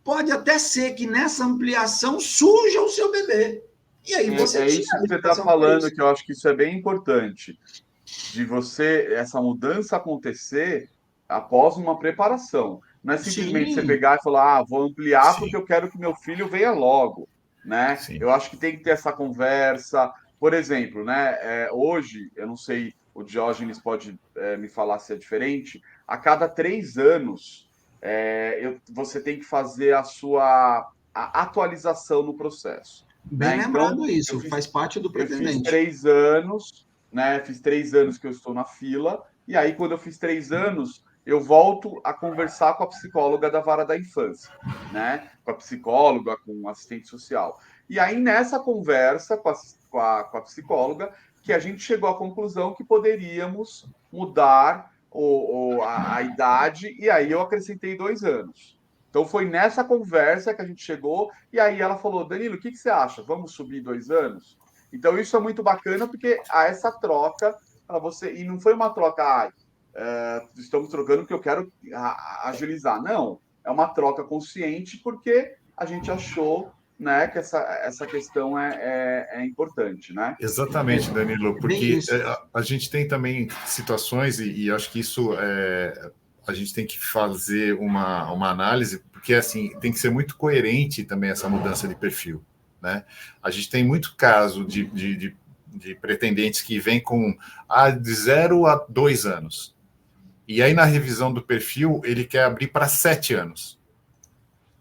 Pode até ser que nessa ampliação surja o seu bebê. E aí você isso que você está falando, que eu acho que isso é bem importante, de essa mudança acontecer após uma preparação. Não é simplesmente você pegar e falar, vou ampliar porque eu quero que meu filho venha logo, né? Eu acho que tem que ter essa conversa. Por exemplo, né? Hoje, eu não sei, o Diógenes pode me falar se é diferente, a cada 3 anos você tem que fazer a atualização no processo. Bem lembrado isso, faz parte do pretendente. Eu fiz 3 anos, né? Fiz 3 anos que eu estou na fila, e aí, quando eu fiz 3 anos, eu volto a conversar com a psicóloga da vara da infância, né? Com a psicóloga, com o assistente social. E aí, nessa conversa com a psicóloga, que a gente chegou à conclusão que poderíamos mudar a idade, e aí eu acrescentei 2 anos. Então, foi nessa conversa que a gente chegou, e aí ela falou, Danilo, o que você acha? Vamos subir 2 anos? Então, isso é muito bacana, porque há essa troca para você, e não foi uma troca, estamos trocando porque eu quero agilizar. Não, é uma troca consciente porque a gente achou, né, que essa questão é importante, né? Exatamente, Danilo, porque a gente tem também situações, e acho que isso a gente tem que fazer uma análise, porque assim tem que ser muito coerente também essa mudança de perfil, né? A gente tem muito caso de pretendentes que vêm com de 0 a 2 anos. E aí, na revisão do perfil, ele quer abrir para 7 anos.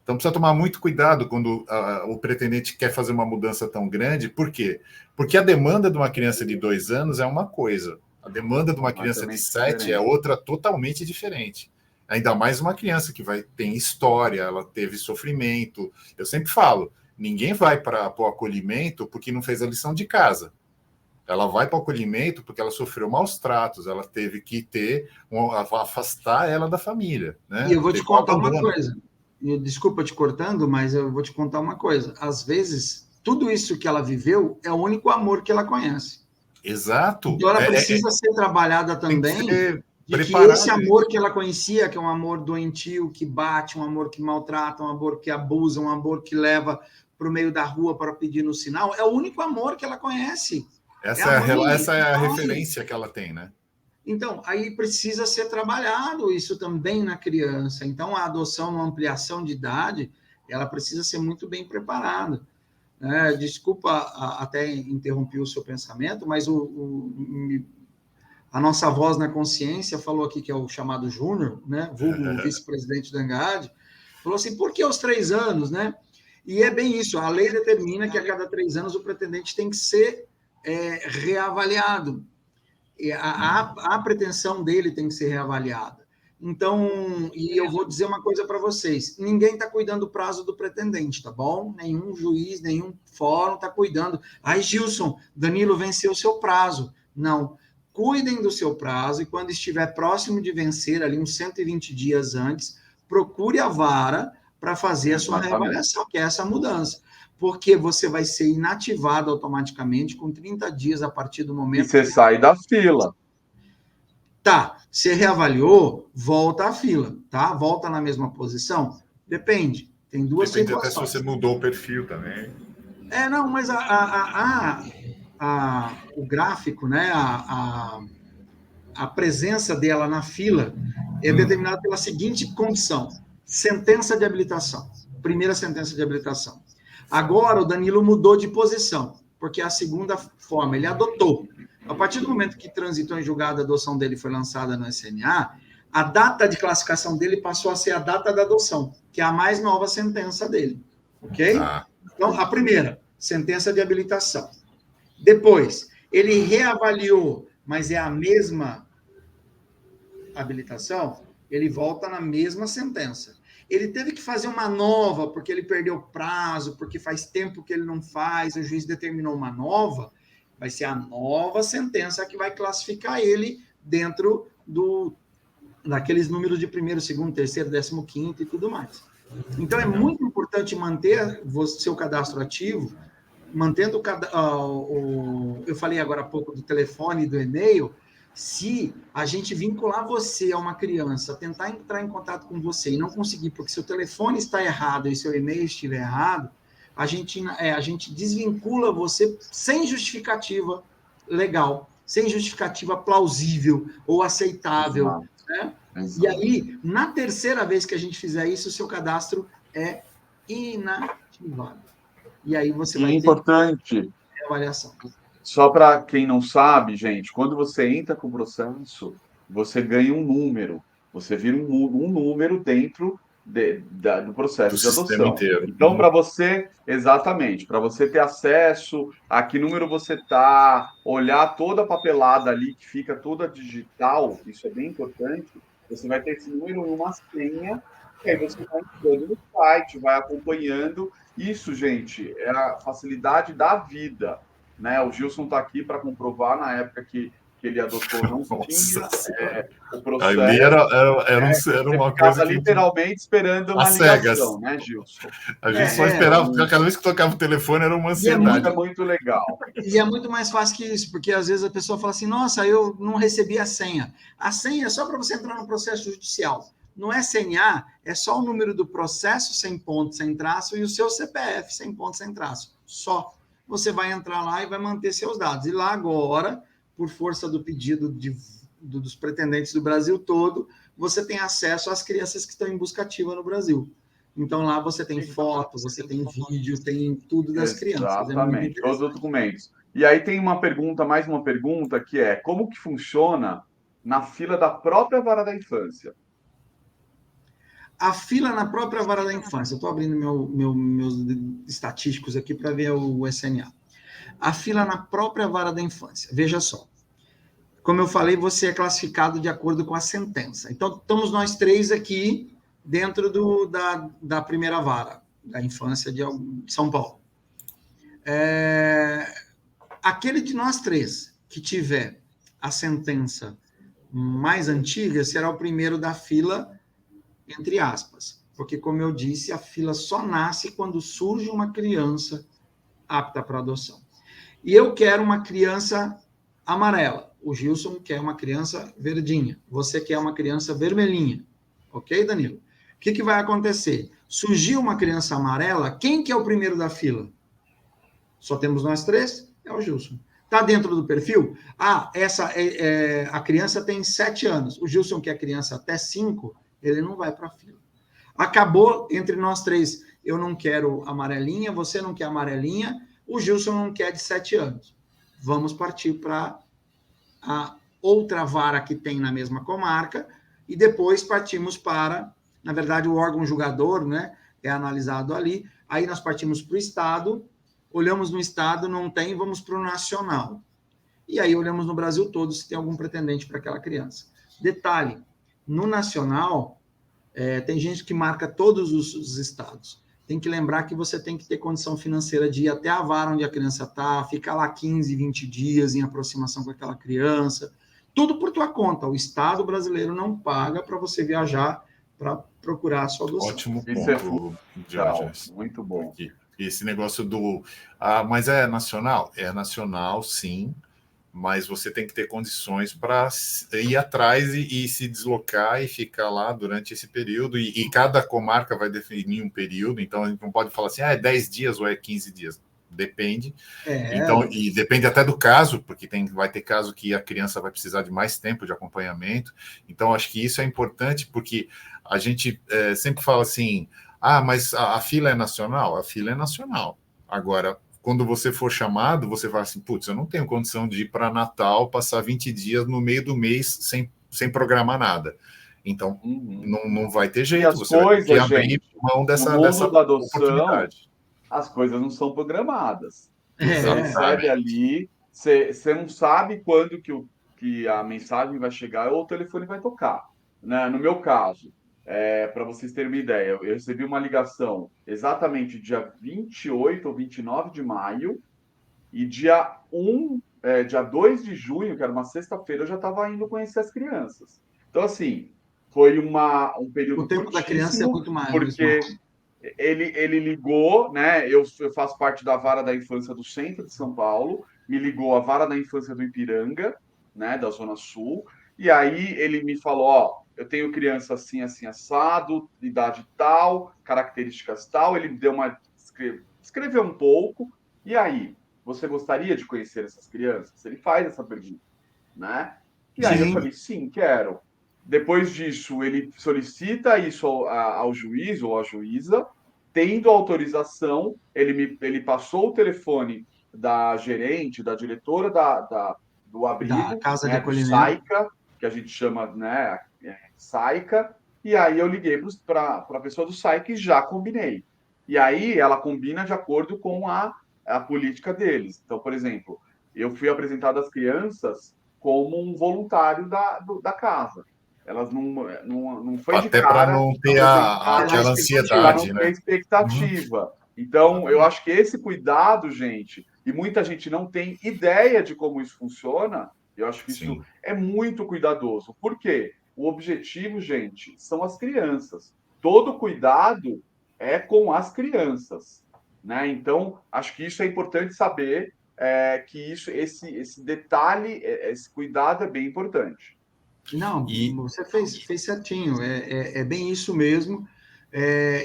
Então, precisa tomar muito cuidado quando o pretendente quer fazer uma mudança tão grande. Por quê? Porque a demanda de uma criança de 2 anos é uma coisa. A demanda de uma criança de 7 é outra totalmente diferente. Ainda mais uma criança que tem história, ela teve sofrimento. Eu sempre falo, ninguém vai para o acolhimento porque não fez a lição de casa. Ela vai para o acolhimento porque ela sofreu maus tratos, ela teve que afastar ela da família. Né? E eu vou te contar uma coisa. Desculpa te cortando, mas eu vou te contar uma coisa. Às vezes, tudo isso que ela viveu é o único amor que ela conhece. Exato. Então, ela precisa ser trabalhada também de que esse amor que ela conhecia, que é um amor doentio, que bate, um amor que maltrata, um amor que abusa, um amor que leva para o meio da rua para pedir no sinal, é o único amor que ela conhece. Essa é a referência que ela tem, né? Então, aí precisa ser trabalhado isso também na criança. Então, a adoção, uma ampliação de idade, ela precisa ser muito bem preparada. Desculpa até interromper o seu pensamento, mas a nossa voz na consciência falou aqui que é o chamado Júnior, né? Vulgo vice-presidente da Angad, falou assim, por que aos 3 anos, né? E é bem isso, a lei determina que a cada 3 anos o pretendente tem que ser reavaliado. A pretensão dele tem que ser reavaliada. Então, e eu vou dizer uma coisa para vocês, ninguém está cuidando do prazo do pretendente, tá bom? Nenhum juiz, nenhum fórum está cuidando. Ai, Gilson, Danilo venceu o seu prazo. Não, cuidem do seu prazo e quando estiver próximo de vencer, ali uns 120 dias antes, procure a vara para fazer a sua Exatamente. reavaliação, que é essa mudança. Porque você vai ser inativado automaticamente com 30 dias a partir do E momento você sai da fila. Tá, você reavaliou, volta à fila, tá? Volta na mesma posição? Depende. Tem duas Depende até situações. se você mudou o perfil também. Não, mas o gráfico, né? A presença dela na fila é determinada pela seguinte condição: sentença de habilitação. Primeira sentença de habilitação. Agora o Danilo mudou de posição, porque é a segunda forma, ele adotou. A partir do momento que transitou em julgado, a adoção dele foi lançada no SNA, a data de classificação dele passou a ser a data da adoção, que é a mais nova sentença dele. Ok? Então, a primeira, sentença de habilitação. Depois, ele reavaliou, mas é a mesma habilitação, ele volta na mesma sentença. Ele teve que fazer uma nova, porque ele perdeu o prazo, porque faz tempo que ele não faz, o juiz determinou uma nova, vai ser a nova sentença que vai classificar ele dentro daqueles números de primeiro, segundo, terceiro, 15º e tudo mais. Então, é muito importante manter o seu cadastro ativo, mantendo eu falei agora há pouco do telefone e do e-mail. Se a gente vincular você a uma criança, tentar entrar em contato com você e não conseguir, porque seu telefone está errado e seu e-mail estiver errado, a gente desvincula você sem justificativa legal, sem justificativa plausível ou aceitável. Exato. Né? Exato. E aí, na terceira vez que a gente fizer isso, o seu cadastro é inativado. E aí você vai importante, ter avaliação. Só para quem não sabe, gente, quando você entra com o processo, você ganha um número. Você vira um número dentro do processo de adoção. Inteiro. Então, para você, exatamente, para você ter acesso a que número você está, olhar toda a papelada ali, que fica toda digital, isso é bem importante, você vai ter esse número numa senha, e aí você vai entrando no site, vai acompanhando. Isso, gente, é a facilidade da vida. Né? O Gilson está aqui para comprovar, na época que ele adotou, não tinha o processo. Ali era uma coisa que... literalmente esperando uma ligação, né, Gilson? A gente só esperava, cada vez que tocava o telefone era uma ansiedade. É muito legal. E é muito mais fácil que isso, porque às vezes a pessoa fala assim, nossa, eu não recebi a senha. A senha é só para você entrar no processo judicial. Não é CNA, é só o número do processo sem ponto, sem traço, e o seu CPF sem ponto, sem traço. Só. Você vai entrar lá e vai manter seus dados. E lá agora, por força do pedido dos pretendentes do Brasil todo, você tem acesso às crianças que estão em busca ativa no Brasil. Então lá você tem fotos, você tem vídeo, tem tudo das crianças. Exatamente, todos os documentos. E aí tem mais uma pergunta, que é como que funciona na fila da própria vara da infância? A fila na própria vara da infância. Eu estou abrindo meus estatísticos aqui para ver o SNA. A fila na própria vara da infância. Veja só. Como eu falei, você é classificado de acordo com a sentença. Então, estamos nós três aqui dentro da primeira vara da infância de São Paulo. Aquele de nós três que tiver a sentença mais antiga será o primeiro da fila, entre aspas, porque, como eu disse, a fila só nasce quando surge uma criança apta para adoção. E eu quero uma criança amarela, o Gilson quer uma criança verdinha, você quer uma criança vermelhinha, ok, Danilo? O que vai acontecer? Surgiu uma criança amarela, quem que é o primeiro da fila? Só temos nós três? É o Gilson. Está dentro do perfil? A criança tem 7 anos, o Gilson quer criança até 5, ele não vai para a fila. Acabou entre nós três. Eu não quero amarelinha, você não quer amarelinha, o Gilson não quer de 7 anos. Vamos partir para a outra vara que tem na mesma comarca e depois partimos para, na verdade, o órgão julgador, né, é analisado ali. Aí nós partimos para o Estado, olhamos no Estado, não tem, vamos para o Nacional. E aí olhamos no Brasil todo se tem algum pretendente para aquela criança. Detalhe, no Nacional, tem gente que marca todos os estados. Tem que lembrar que você tem que ter condição financeira de ir até a vara onde a criança está, ficar lá 15, 20 dias em aproximação com aquela criança. Tudo por tua conta. O Estado brasileiro não paga para você viajar para procurar a sua adoção. Ótimo Isso é ponto, Jorge. muito bom. Esse negócio do... mas é nacional? É nacional, sim, mas você tem que ter condições para ir atrás e se deslocar e ficar lá durante esse período, e cada comarca vai definir um período, então a gente não pode falar assim, é 10 dias ou é 15 dias. Depende. Então, e depende até do caso, porque vai ter caso que a criança vai precisar de mais tempo de acompanhamento. Então, acho que isso é importante, porque a gente sempre fala assim, mas a fila é nacional? A fila é nacional. Agora, quando você for chamado, você fala assim, putz, eu não tenho condição de ir para Natal, passar 20 dias no meio do mês sem programar nada. Então, não vai ter jeito. E as você vai ter que abrir mão dessa da adoção, oportunidade. As coisas não são programadas. Você recebe ali, você não sabe quando que a mensagem vai chegar ou o telefone vai tocar. Né? No meu caso, para vocês terem uma ideia, eu recebi uma ligação exatamente dia 28 ou 29 de maio, e dia 2 de junho, que era uma sexta-feira, eu já estava indo conhecer as crianças. Então, assim, foi um período o tempo da criança é muito mais. porque ele ligou, né? Eu faço parte da vara da infância do centro de São Paulo, me ligou a vara da infância do Ipiranga, né, da Zona Sul, e aí ele me falou, ó, eu tenho criança assim, assim, assado, idade tal, características tal, ele me deu escreveu um pouco, e aí, você gostaria de conhecer essas crianças? Ele faz essa pergunta, né? E aí eu falei, sim, quero. Depois disso, ele solicita isso ao juiz ou à juíza, tendo autorização, ele passou o telefone da gerente, da diretora do abrigo, da casa de do acolhimento, SAICA, que a gente chama, né, SAICA, e aí eu liguei para a pessoa do SAICA e já combinei. E aí ela combina de acordo com a política deles. Então, por exemplo, eu fui apresentado às crianças como um voluntário da casa. Elas não foi até de cara para não ter aquela ansiedade, não ter expectativa. Então, eu acho que esse cuidado, gente, e muita gente não tem ideia de como isso funciona, eu acho que isso é muito cuidadoso. Por quê? O objetivo, gente, são as crianças. Todo cuidado é com as crianças, né? Então, acho que isso é importante saber, que esse detalhe, esse cuidado é bem importante. Não, você fez certinho, é bem isso mesmo.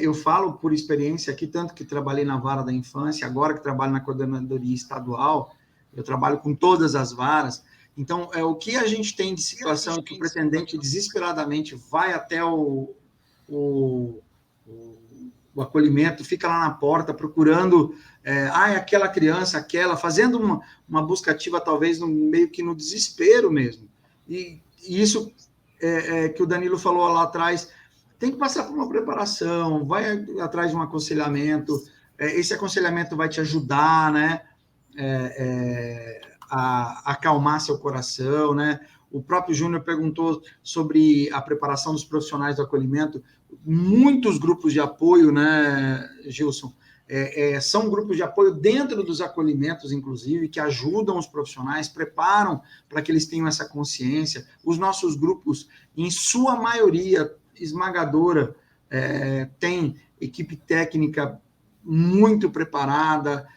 Eu falo por experiência aqui, tanto que trabalhei na vara da infância, agora que trabalho na coordenadoria estadual, eu trabalho com todas as varas. Então, o que a gente tem de situação que o pretendente desesperadamente vai até o acolhimento, fica lá na porta procurando, aquela criança, fazendo uma busca ativa, talvez meio que no desespero mesmo. E isso que o Danilo falou lá atrás, tem que passar por uma preparação, vai atrás de um aconselhamento, esse aconselhamento vai te ajudar, né, a acalmar seu coração, né? O próprio Júnior perguntou sobre a preparação dos profissionais do acolhimento. Muitos grupos de apoio, né, Gilson? São grupos de apoio dentro dos acolhimentos, inclusive, que ajudam os profissionais, preparam para que eles tenham essa consciência. Os nossos grupos, em sua maioria esmagadora, tem equipe técnica muito preparada,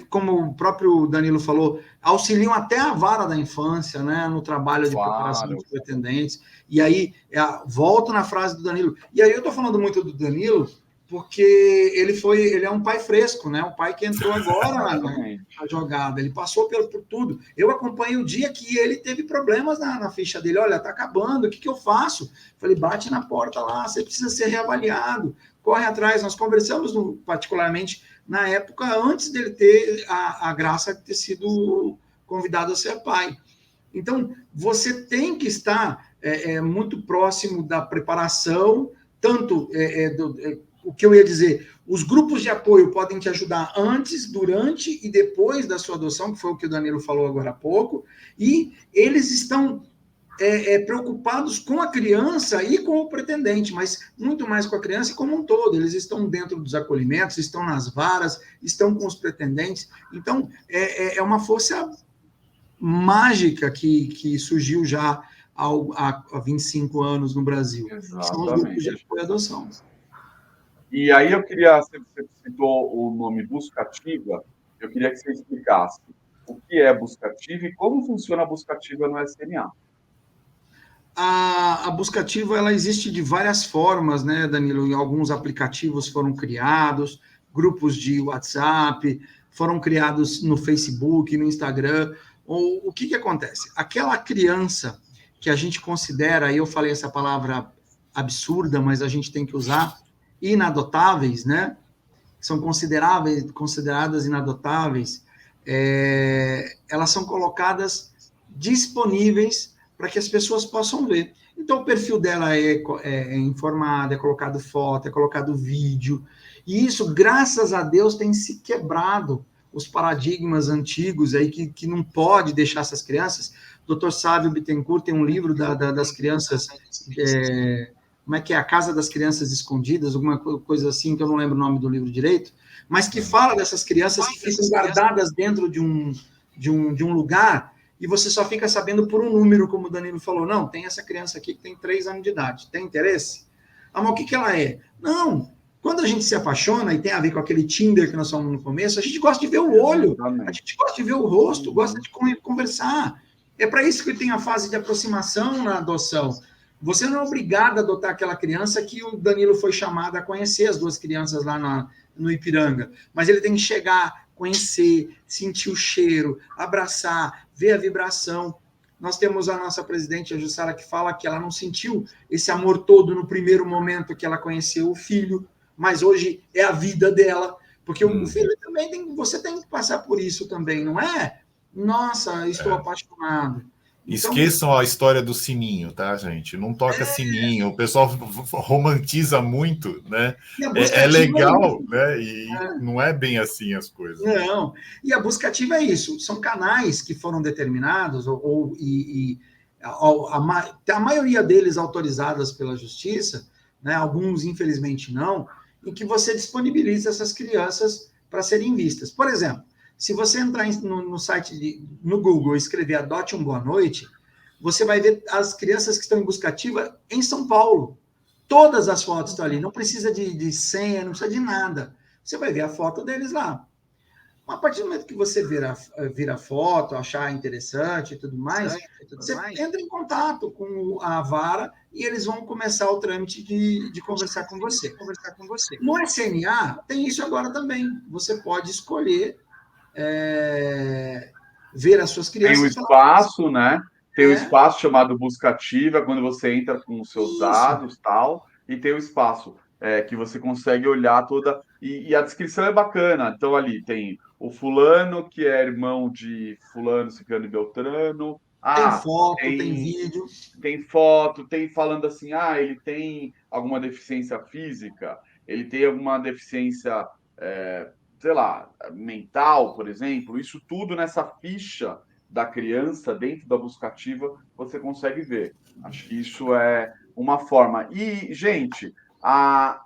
como o próprio Danilo falou, auxiliam até a vara da infância, né, no trabalho de preparação dos pretendentes. E aí, volto na frase do Danilo. E aí eu estou falando muito do Danilo, porque ele é um pai fresco, né? Um pai que entrou agora na jogada, ele passou por tudo. Eu acompanhei o dia que ele teve problemas na ficha dele. Olha, tá acabando, o que eu faço? Falei, bate na porta lá, você precisa ser reavaliado, corre atrás. Nós conversamos particularmente na época, antes dele ter a graça de ter sido convidado a ser pai. Então, você tem que estar muito próximo da preparação, tanto o que eu ia dizer, os grupos de apoio podem te ajudar antes, durante e depois da sua adoção, que foi o que o Danilo falou agora há pouco, e eles estão preocupados com a criança e com o pretendente, mas muito mais com a criança como um todo. Eles estão dentro dos acolhimentos, estão nas varas, estão com os pretendentes. Então, é uma força mágica que surgiu já há 25 anos no Brasil. Exatamente. São os grupos de apoio à adoção. E aí eu queria, você citou o nome Buscativa, eu queria que você explicasse o que é Buscativa e como funciona a Buscativa no SNA. A Buscativa, ela existe de várias formas, né, Danilo? Alguns aplicativos foram criados, grupos de WhatsApp, foram criados no Facebook, no Instagram. O que acontece? Aquela criança que a gente considera, aí eu falei essa palavra absurda, mas a gente tem que usar, inadotáveis, né? São consideradas inadotáveis, elas são colocadas disponíveis para que as pessoas possam ver. Então, o perfil dela é informado, é colocado foto, é colocado vídeo, e isso, graças a Deus, tem se quebrado os paradigmas antigos aí que não pode deixar essas crianças. O Dr. Sávio Bittencourt tem um livro das crianças, como é que é? A Casa das Crianças Escondidas, alguma coisa assim, que eu não lembro o nome do livro direito, mas que fala dessas crianças que ficam guardadas dentro de um lugar, e você só fica sabendo por um número, como o Danilo falou. Não, tem essa criança aqui que tem 3 anos de idade. Tem interesse? Ah, mas o que ela é? Não. Quando a gente se apaixona, e tem a ver com aquele Tinder que nós falamos no começo, a gente gosta de ver o olho, a gente gosta de ver o rosto, gosta de conversar. É para isso que tem a fase de aproximação na adoção. Você não é obrigado a adotar aquela criança que o Danilo foi chamado a conhecer, as 2 crianças lá no Ipiranga. Mas ele tem que chegar, conhecer, sentir o cheiro, abraçar, ver a vibração. Nós temos a nossa presidente, a Jussara, que fala que ela não sentiu esse amor todo no primeiro momento que ela conheceu o filho, mas hoje é a vida dela, porque o filho também você tem que passar por isso também, não é? Nossa, estou apaixonado. Então, esqueçam a história do sininho, tá, gente? Não toca sininho, o pessoal romantiza muito, né? É legal, né? E não é bem assim as coisas. Não, e a Buscativa é isso, são canais que foram determinados, a maioria deles autorizadas pela Justiça, né? Alguns, infelizmente, não, em que você disponibiliza essas crianças para serem vistas. Por exemplo, se você entrar no site, no Google, e escrever Adote um Boa Noite, você vai ver as crianças que estão em Buscativa em São Paulo. Todas as fotos estão ali, não precisa de senha, não precisa de nada. Você vai ver a foto deles lá. A partir do momento que você vira a foto, achar interessante e tudo mais, você entra em contato com a vara e eles vão começar o trâmite de conversar com você. No SNA, tem isso agora também. Você pode escolher ver as suas crianças. Tem um espaço, né? Tem um espaço chamado Buscativa, quando você entra com os seus dados e tal, e tem o espaço que você consegue olhar toda... E a descrição é bacana. Então, ali tem o fulano, que é irmão de fulano, ciclano e beltrano. Tem foto, tem vídeo. Tem foto, tem falando assim, ele tem alguma deficiência física, ele tem alguma deficiência... sei lá, mental, por exemplo, isso tudo nessa ficha da criança dentro da Buscativa você consegue ver. Acho que isso é uma forma. E, gente, a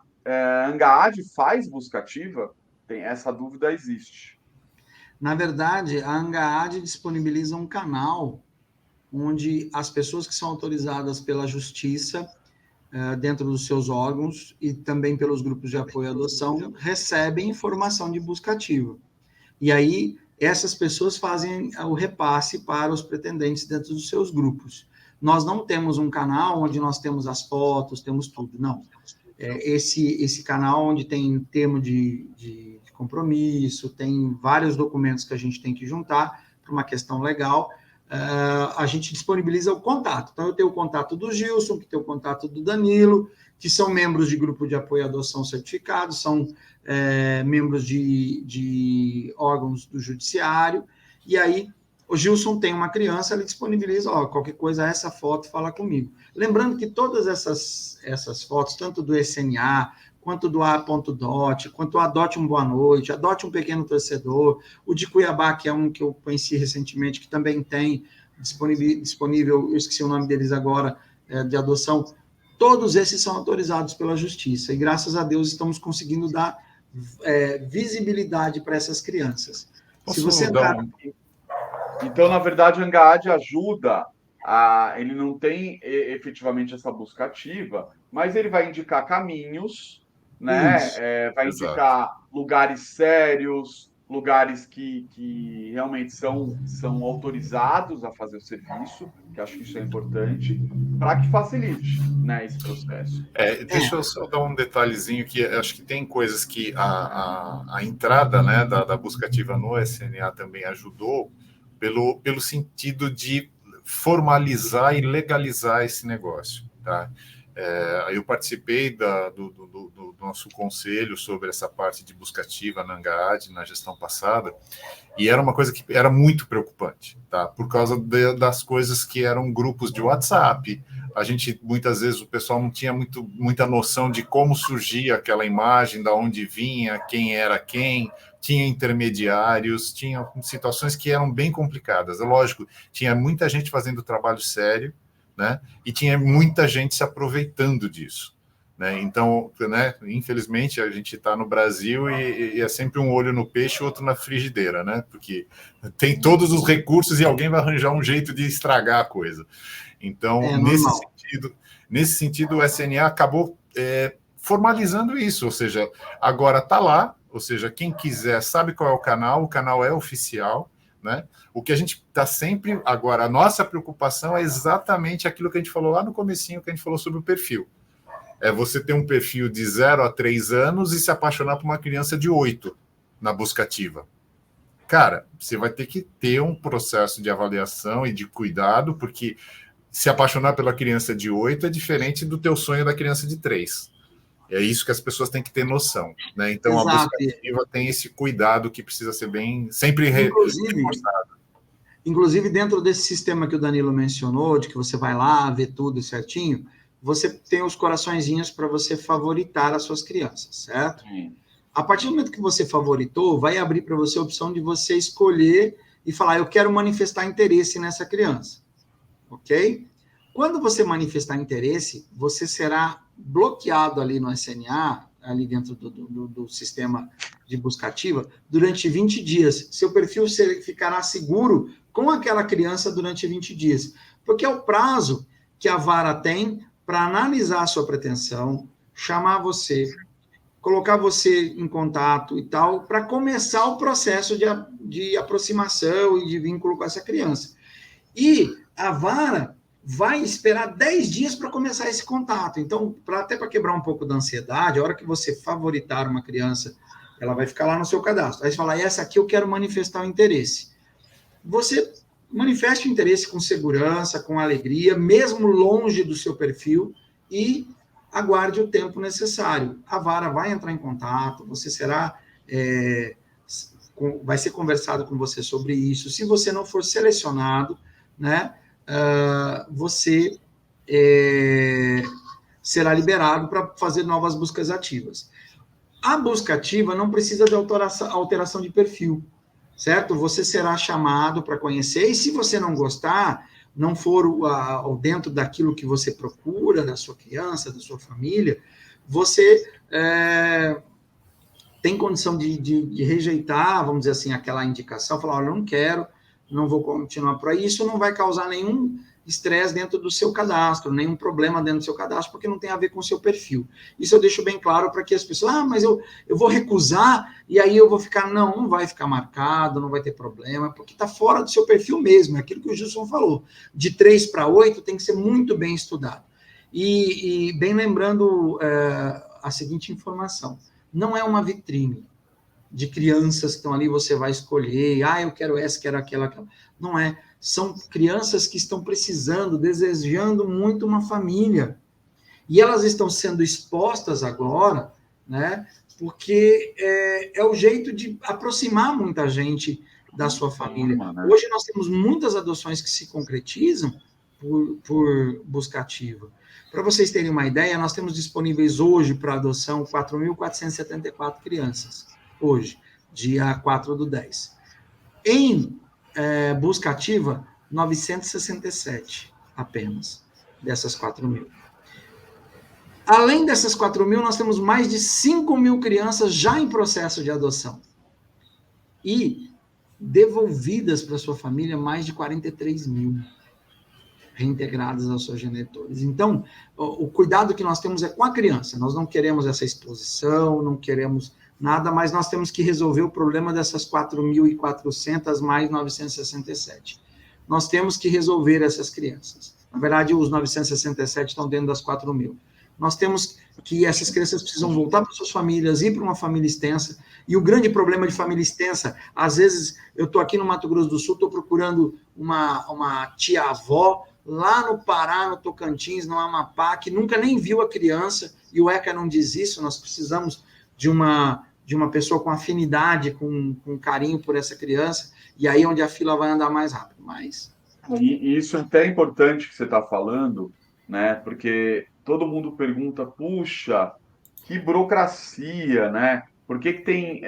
Angaad faz Buscativa? Essa dúvida existe. Na verdade, a Angaad disponibiliza um canal onde as pessoas que são autorizadas pela Justiça dentro dos seus órgãos e também pelos grupos de apoio à adoção, recebem informação de Buscativa. E aí, essas pessoas fazem o repasse para os pretendentes dentro dos seus grupos. Nós não temos um canal onde nós temos as fotos, temos tudo, não. Esse canal onde tem termo de compromisso, tem vários documentos que a gente tem que juntar para uma questão legal, a gente disponibiliza o contato. Então, eu tenho o contato do Gilson, que tem o contato do Danilo, que são membros de grupo de apoio à adoção certificados, são membros de órgãos do judiciário, e aí o Gilson tem uma criança, ele disponibiliza, qualquer coisa, essa foto, fala comigo. Lembrando que todas essas fotos, tanto do SNA, quanto do A.Dot, quanto o Adote um Boa Noite, Adote um Pequeno Torcedor, o de Cuiabá, que é um que eu conheci recentemente, que também tem disponível, eu esqueci o nome deles agora, de adoção, todos esses são autorizados pela Justiça, e graças a Deus estamos conseguindo dar visibilidade para essas crianças. Se você Então, na verdade, a Angaad ajuda ele não tem efetivamente essa busca ativa, mas ele vai indicar caminhos, Isso. né? Vai Exato. indicar lugares sérios, lugares que realmente são autorizados a fazer o serviço, que acho que isso é importante, para que facilite, né, esse processo. Deixa eu só dar um detalhezinho que acho que tem coisas que a entrada, né, da busca ativa no SNA também ajudou pelo sentido de formalizar e legalizar esse negócio, tá? Eu participei do nosso conselho sobre essa parte de busca ativa na ANGAAD na gestão passada, e era uma coisa que era muito preocupante, tá? Por causa das coisas que eram grupos de WhatsApp. A gente, muitas vezes, o pessoal não tinha muita noção de como surgia aquela imagem, da onde vinha, quem era quem, tinha intermediários, tinha situações que eram bem complicadas. Lógico, tinha muita gente fazendo trabalho sério, né? E tinha muita gente se aproveitando disso. Né? Então, né, infelizmente, a gente está no Brasil e é sempre um olho no peixe e outro na frigideira, né? Porque tem todos os recursos e alguém vai arranjar um jeito de estragar a coisa. Então, nesse sentido, o SNA acabou formalizando isso, ou seja, agora está lá, ou seja, quem quiser sabe qual é o canal é oficial, né? O que a gente está sempre... Agora, a nossa preocupação é exatamente aquilo que a gente falou lá no comecinho, que a gente falou sobre o perfil. É você ter um perfil de 0 a 3 anos e se apaixonar por uma criança de 8 na busca ativa. Cara, você vai ter que ter um processo de avaliação e de cuidado, porque se apaixonar pela criança de 8 é diferente do teu sonho da criança de 3. É isso que as pessoas têm que ter noção. Né? Então, exato. A busca ativa tem esse cuidado que precisa ser sempre reforçado. Inclusive, dentro desse sistema que o Danilo mencionou, de que você vai lá, vê tudo certinho, você tem os coraçõezinhos para você favoritar as suas crianças, certo? Sim. A partir do momento que você favoritou, vai abrir para você a opção de você escolher e falar, eu quero manifestar interesse nessa criança, ok? Quando você manifestar interesse, você será bloqueado ali no SNA, ali dentro do sistema de busca ativa, durante 20 dias. Seu perfil ficará seguro com aquela criança durante 20 dias, porque é o prazo que a vara tem para analisar a sua pretensão, chamar você, colocar você em contato e tal, para começar o processo de aproximação e de vínculo com essa criança. E a vara vai esperar 10 dias para começar esse contato. Então, até para quebrar um pouco da ansiedade, a hora que você favoritar uma criança, ela vai ficar lá no seu cadastro. Aí você fala, essa aqui eu quero manifestar o interesse. Você manifeste o interesse com segurança, com alegria, mesmo longe do seu perfil, e aguarde o tempo necessário. A vara vai entrar em contato, você será... vai ser conversado com você sobre isso. Se você não for selecionado, né, você será liberado para fazer novas buscas ativas. A busca ativa não precisa de alteração de perfil, certo? Você será chamado para conhecer, e se você não gostar, não for dentro daquilo que você procura, da sua criança, da sua família, você tem condição de rejeitar, vamos dizer assim, aquela indicação, falar, olha, eu não quero, não vou continuar por aí. Isso não vai causar nenhum estresse dentro do seu cadastro, nenhum problema dentro do seu cadastro, porque não tem a ver com o seu perfil. Isso eu deixo bem claro para que as pessoas, mas eu vou recusar, e aí eu vou ficar, não vai ficar marcado, não vai ter problema, porque está fora do seu perfil mesmo, é aquilo que o Gilson falou, de 3 para 8 tem que ser muito bem estudado. E bem lembrando a seguinte informação, não é uma vitrine de crianças que estão ali, você vai escolher, eu quero essa, quero aquela. Não é. São crianças que estão precisando, desejando muito uma família. E elas estão sendo expostas agora, né? Porque é o jeito de aproximar muita gente da sua família. Hoje nós temos muitas adoções que se concretizam por busca ativa. Para vocês terem uma ideia, nós temos disponíveis hoje para adoção 4.474 crianças. Hoje, dia 4/10. Em busca ativa, 967 apenas, dessas 4.000. Além dessas 4.000, nós temos mais de 5.000 crianças já em processo de adoção. E devolvidas para sua família, mais de 43.000. reintegradas aos seus genitores. Então, o cuidado que nós temos é com a criança. Nós não queremos essa exposição, não queremos nada, mas nós temos que resolver o problema dessas 4.400 mais 967. Nós temos que resolver essas crianças. Na verdade, os 967 estão dentro das 4.000. Nós temos que essas crianças precisam voltar para suas famílias, ir para uma família extensa. E o grande problema de família extensa, às vezes eu estou aqui no Mato Grosso do Sul, estou procurando uma tia-avó lá no Pará, no Tocantins, no Amapá, que nunca nem viu a criança, e o ECA não diz isso, nós precisamos de uma pessoa com afinidade, com carinho por essa criança, e aí onde a fila vai andar mais rápido. Mas... E isso é até importante que você está falando, né? Porque todo mundo pergunta, puxa, que burocracia, né? Por que tem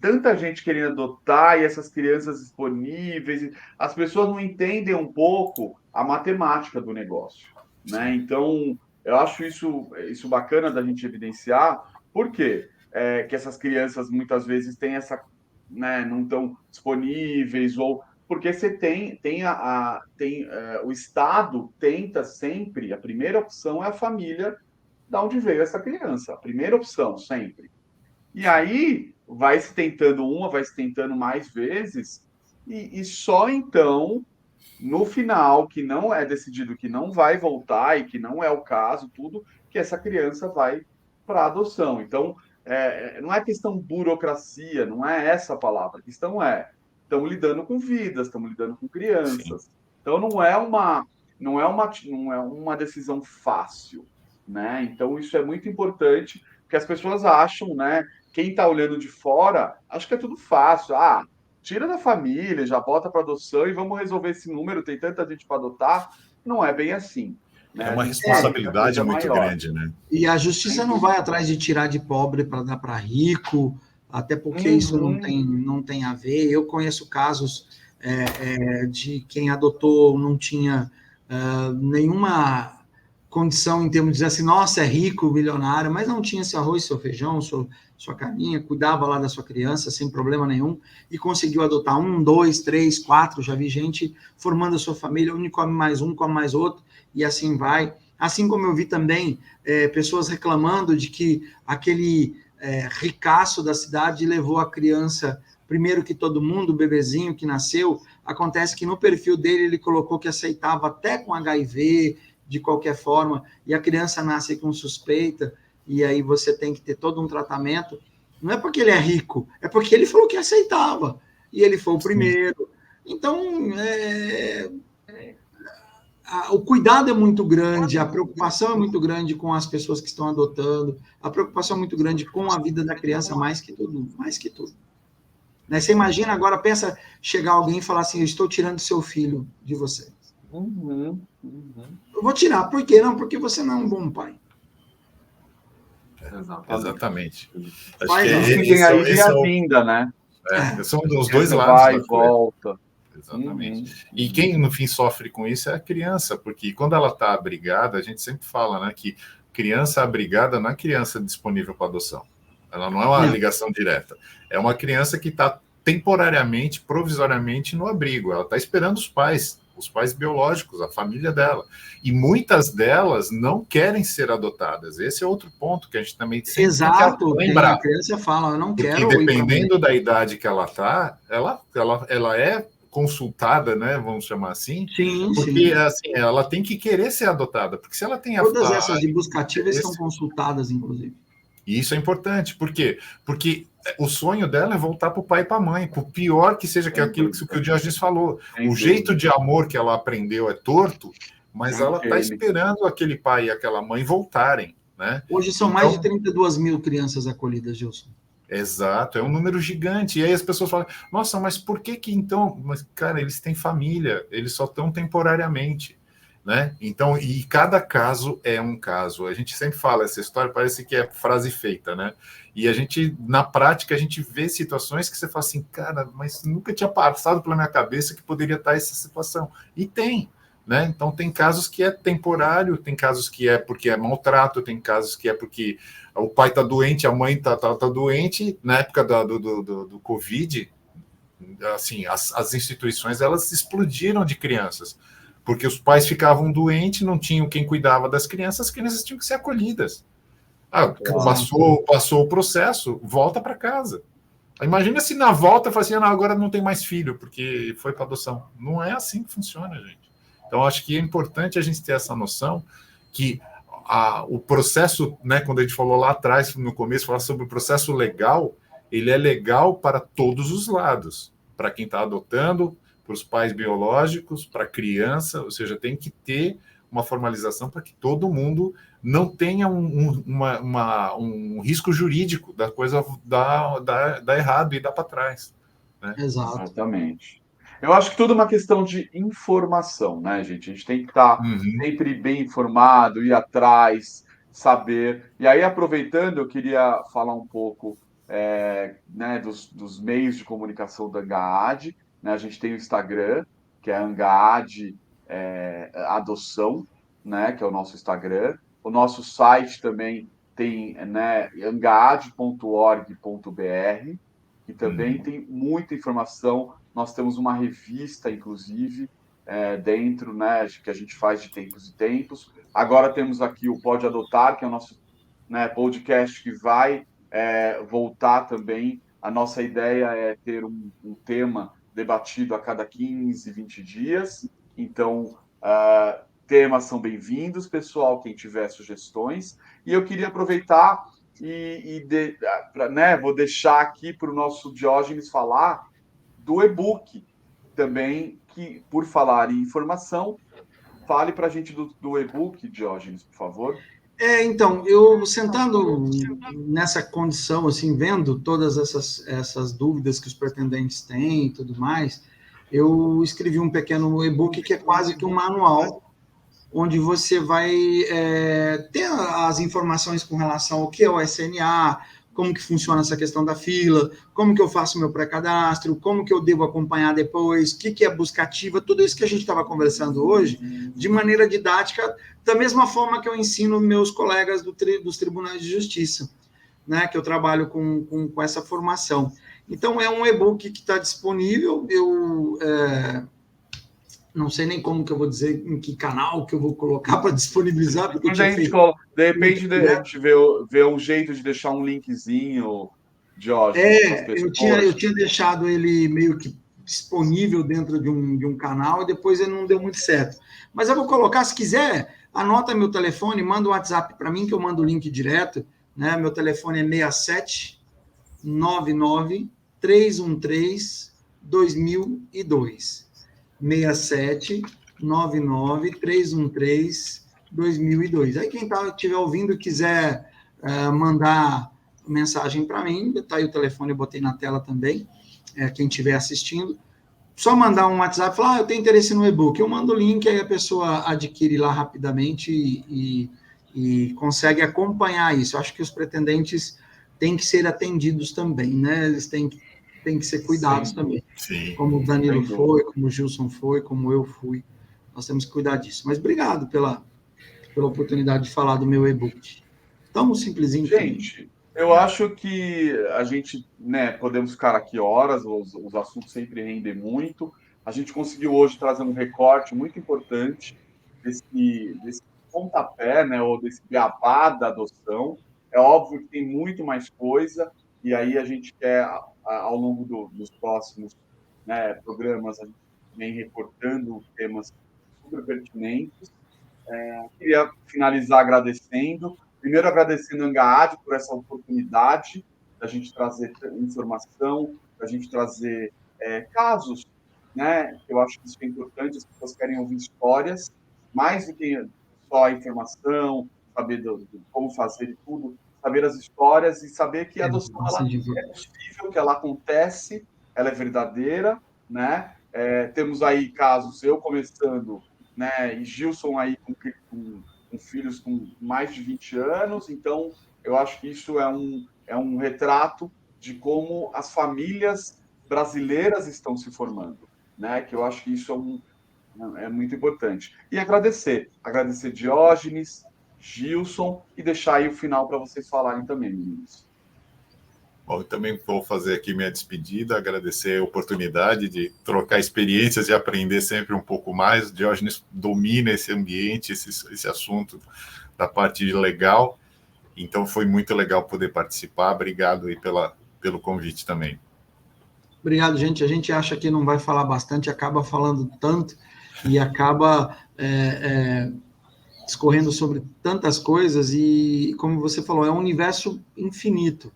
tanta gente querendo adotar e essas crianças disponíveis? As pessoas não entendem um pouco a matemática do negócio, né? Então, eu acho isso bacana da gente evidenciar. Por quê? Que essas crianças muitas vezes têm essa, né, não estão disponíveis, ou porque você tem o Estado tenta sempre, a primeira opção é a família da onde veio essa criança, a primeira opção sempre. E aí vai se tentando mais vezes, e só então, no final, que não é decidido que não vai voltar e que não é o caso, tudo, que essa criança vai para adoção. Então, não é questão burocracia, não é essa a palavra. A questão estamos lidando com vidas, estamos lidando com crianças. Sim. Então, não é uma decisão fácil, né? Então, isso é muito importante, porque as pessoas acham, né? Quem está olhando de fora, acha que é tudo fácil. Tira da família, já bota para adoção e vamos resolver esse número, tem tanta gente para adotar. Não é bem assim. Né? É uma responsabilidade muito grande, né? E a justiça não vai atrás de tirar de pobre para dar para rico, até porque isso não tem a ver. Eu conheço casos de quem adotou não tinha nenhuma condição em termos de dizer assim, nossa, é rico, milionário, mas não tinha seu arroz, seu feijão, sua carninha, cuidava lá da sua criança sem problema nenhum e conseguiu adotar 1, 2, 3, 4, já vi gente formando a sua família, um come mais outro, e assim vai. Assim como eu vi também pessoas reclamando de que aquele ricaço da cidade levou a criança primeiro que todo mundo, o bebezinho que nasceu, acontece que no perfil dele ele colocou que aceitava até com HIV, de qualquer forma, e a criança nasce com suspeita, e aí você tem que ter todo um tratamento. Não é porque ele é rico, é porque ele falou que aceitava, e ele foi o primeiro. Então, o cuidado é muito grande, a preocupação é muito grande com as pessoas que estão adotando, a preocupação é muito grande com a vida da criança, mais que tudo. Né? Você imagina agora, pensa chegar alguém e falar assim, eu estou tirando seu filho de você. Eu vou tirar, por quê? Não, porque você não é um bom pai. Exatamente. Acho que tem aí a vinda, né? São os dois lados. Vai e volta. Exatamente. E quem, no fim, sofre com isso é a criança, porque quando ela está abrigada, a gente sempre fala, né, que criança abrigada não é criança disponível para adoção. Ela não é uma ligação direta. É uma criança que está temporariamente, provisoriamente no abrigo. Ela está esperando os pais biológicos, a família dela. E muitas delas não querem ser adotadas. Esse é outro ponto que a gente também sempre tem que lembrar. A criança fala, eu não quero. Porque dependendo da idade que ela está, ela é consultada, né? Vamos chamar assim. Sim, porque assim, ela tem que querer ser adotada. Porque se ela tem todas essas de buscativas são consultadas, inclusive. E isso é importante. Por quê? Porque o sonho dela é voltar para o pai e para a mãe, por pior que seja que aquilo que o Diógenes falou. O jeito de amor que ela aprendeu é torto, mas ela está esperando aquele pai e aquela mãe voltarem. Né? Hoje são mais de 32 mil crianças acolhidas, Gilson. Exato, é um número gigante. E aí as pessoas falam, nossa, mas por que então? Mas, cara, eles têm família, eles só estão temporariamente. Né? Então, e cada caso é um caso. A gente sempre fala essa história, parece que é frase feita, né? E a gente, na prática, a gente vê situações que você fala assim, cara, mas nunca tinha passado pela minha cabeça que poderia estar essa situação. E tem, né? Então tem casos que é temporário, tem casos que é porque é maltrato, tem casos que é porque o pai está doente, a mãe tá doente. Na época do Covid, assim, as instituições, elas explodiram de crianças. porque os pais ficavam doentes, não tinham quem cuidava das crianças, as crianças tinham que ser acolhidas. Passou o processo, volta para casa. Imagina se na volta fala assim, agora não tem mais filho, porque foi para adoção. Não é assim que funciona, gente. Então, acho que é importante a gente ter essa noção que o processo, né, quando a gente falou lá atrás, no começo, falar sobre o processo legal, ele é legal para todos os lados. Para quem está adotando, para os pais biológicos, para a criança, ou seja, tem que ter uma formalização para que todo mundo não tenha um risco jurídico da coisa dar errado e dar para trás. Né? Exato. Exatamente. Eu acho que tudo é uma questão de informação, né, gente? A gente tem que estar sempre bem informado, ir atrás, saber. E aí, aproveitando, eu queria falar um pouco né, dos meios de comunicação da Angaad. Né? A gente tem o Instagram, que é Angaad Adoção, né, que é o nosso Instagram. O nosso site também tem, né, angaad.org.br, que também tem muita informação. Nós temos uma revista, inclusive, dentro, né, que a gente faz de tempos em tempos. Agora temos aqui o Pode Adotar, que é o nosso, né, podcast que vai voltar também. A nossa ideia é ter um tema debatido a cada 15, 20 dias. Então, temas são bem-vindos, pessoal, quem tiver sugestões. E eu queria aproveitar né, vou deixar aqui para o nosso Diógenes falar do e-book também, que, por falar em informação, fale para a gente do e-book, Diógenes, por favor. Então, eu sentando nessa condição, assim, vendo todas essas dúvidas que os pretendentes têm e tudo mais, eu escrevi um pequeno e-book que é quase que um manual, onde você vai ter as informações com relação ao que é o SNA, como que funciona essa questão da fila, como que eu faço meu pré-cadastro, como que eu devo acompanhar depois, o que é busca ativa, tudo isso que a gente estava conversando hoje, de maneira didática, da mesma forma que eu ensino meus colegas dos tribunais de justiça, né, que eu trabalho com essa formação. Então, é um e-book que está disponível, eu não sei nem como que eu vou dizer, em que canal que eu vou colocar para disponibilizar, porque eu tinha feito... De repente, a gente vê um jeito de deixar um linkzinho, Diógenes, eu tinha deixado ele meio que disponível dentro de um canal e depois ele não deu muito certo. Mas eu vou colocar, se quiser, anota meu telefone, manda um WhatsApp para mim que eu mando o link direto, né? Meu telefone é 67 99 313 2002. 67 99 313 2002. Aí quem estiver ouvindo e quiser mandar mensagem para mim, tá aí o telefone, eu botei na tela também, quem estiver assistindo, só mandar um WhatsApp, falar, eu tenho interesse no e-book, eu mando o link, aí a pessoa adquire lá rapidamente e consegue acompanhar isso. Eu acho que os pretendentes têm que ser atendidos também, né? Eles têm que ser cuidados também. Sim. Como o Danilo foi, como o Gilson foi, como eu fui. Nós temos que cuidar disso. Mas obrigado pela oportunidade de falar do meu e-book. Tão simplesinho. Gente, eu acho que a gente, né, podemos ficar aqui horas, os assuntos sempre rendem muito. A gente conseguiu hoje trazer um recorte muito importante desse pontapé, né, ou desse beabá da adoção. É óbvio que tem muito mais coisa, e aí a gente quer, ao longo dos próximos, né, programas, a gente vem reportando temas super pertinentes. Queria finalizar agradecendo. Primeiro, agradecendo a Angaad por essa oportunidade da gente trazer informação, da gente trazer casos, né? Eu acho que isso é importante, as pessoas querem ouvir histórias, mais do que só a informação, saber como fazer e tudo, saber as histórias e saber que a adoção é possível, que ela acontece, ela é verdadeira, né? Temos aí casos, eu começando, né? E Gilson aí com filhos com mais de 20 anos, então eu acho que isso é um retrato de como as famílias brasileiras estão se formando, né? Que eu acho que isso é muito importante. E agradecer Diógenes, Gilson, e deixar aí o final para vocês falarem também, meninos. Bom, eu também vou fazer aqui minha despedida, agradecer a oportunidade de trocar experiências e aprender sempre um pouco mais. O Diógenes domina esse ambiente, esse assunto da parte legal, então foi muito legal poder participar. Obrigado aí pelo convite também. Obrigado, gente. A gente acha que não vai falar bastante, acaba falando tanto e acaba discorrendo sobre tantas coisas e, como você falou, é um universo infinito.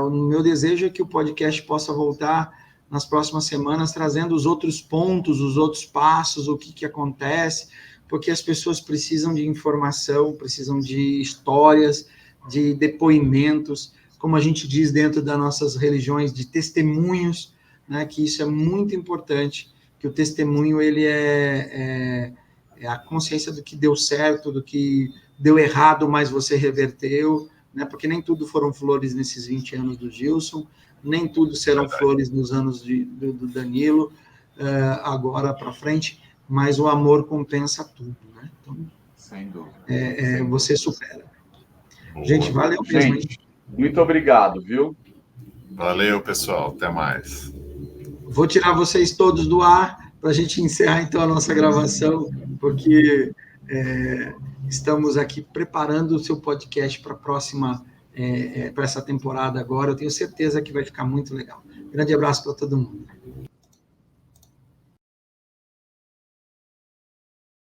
O meu desejo é que o podcast possa voltar nas próximas semanas, trazendo os outros pontos, os outros passos, o que acontece, porque as pessoas precisam de informação, precisam de histórias, de depoimentos, como a gente diz dentro das nossas religiões, de testemunhos, né, que isso é muito importante, que o testemunho ele é a consciência do que deu certo, do que deu errado, mas você reverteu, né? Porque nem tudo foram flores nesses 20 anos do Gilson, nem tudo serão flores nos anos do Danilo, agora para frente, mas o amor compensa tudo, né? Então, sem dúvida. Você supera. Boa. Gente, valeu mesmo, hein? Muito obrigado, viu? Valeu, pessoal. Até mais. Vou tirar vocês todos do ar para a gente encerrar, então, a nossa gravação, porque estamos aqui preparando o seu podcast para a próxima, para essa temporada agora. Eu tenho certeza que vai ficar muito legal. Grande abraço para todo mundo.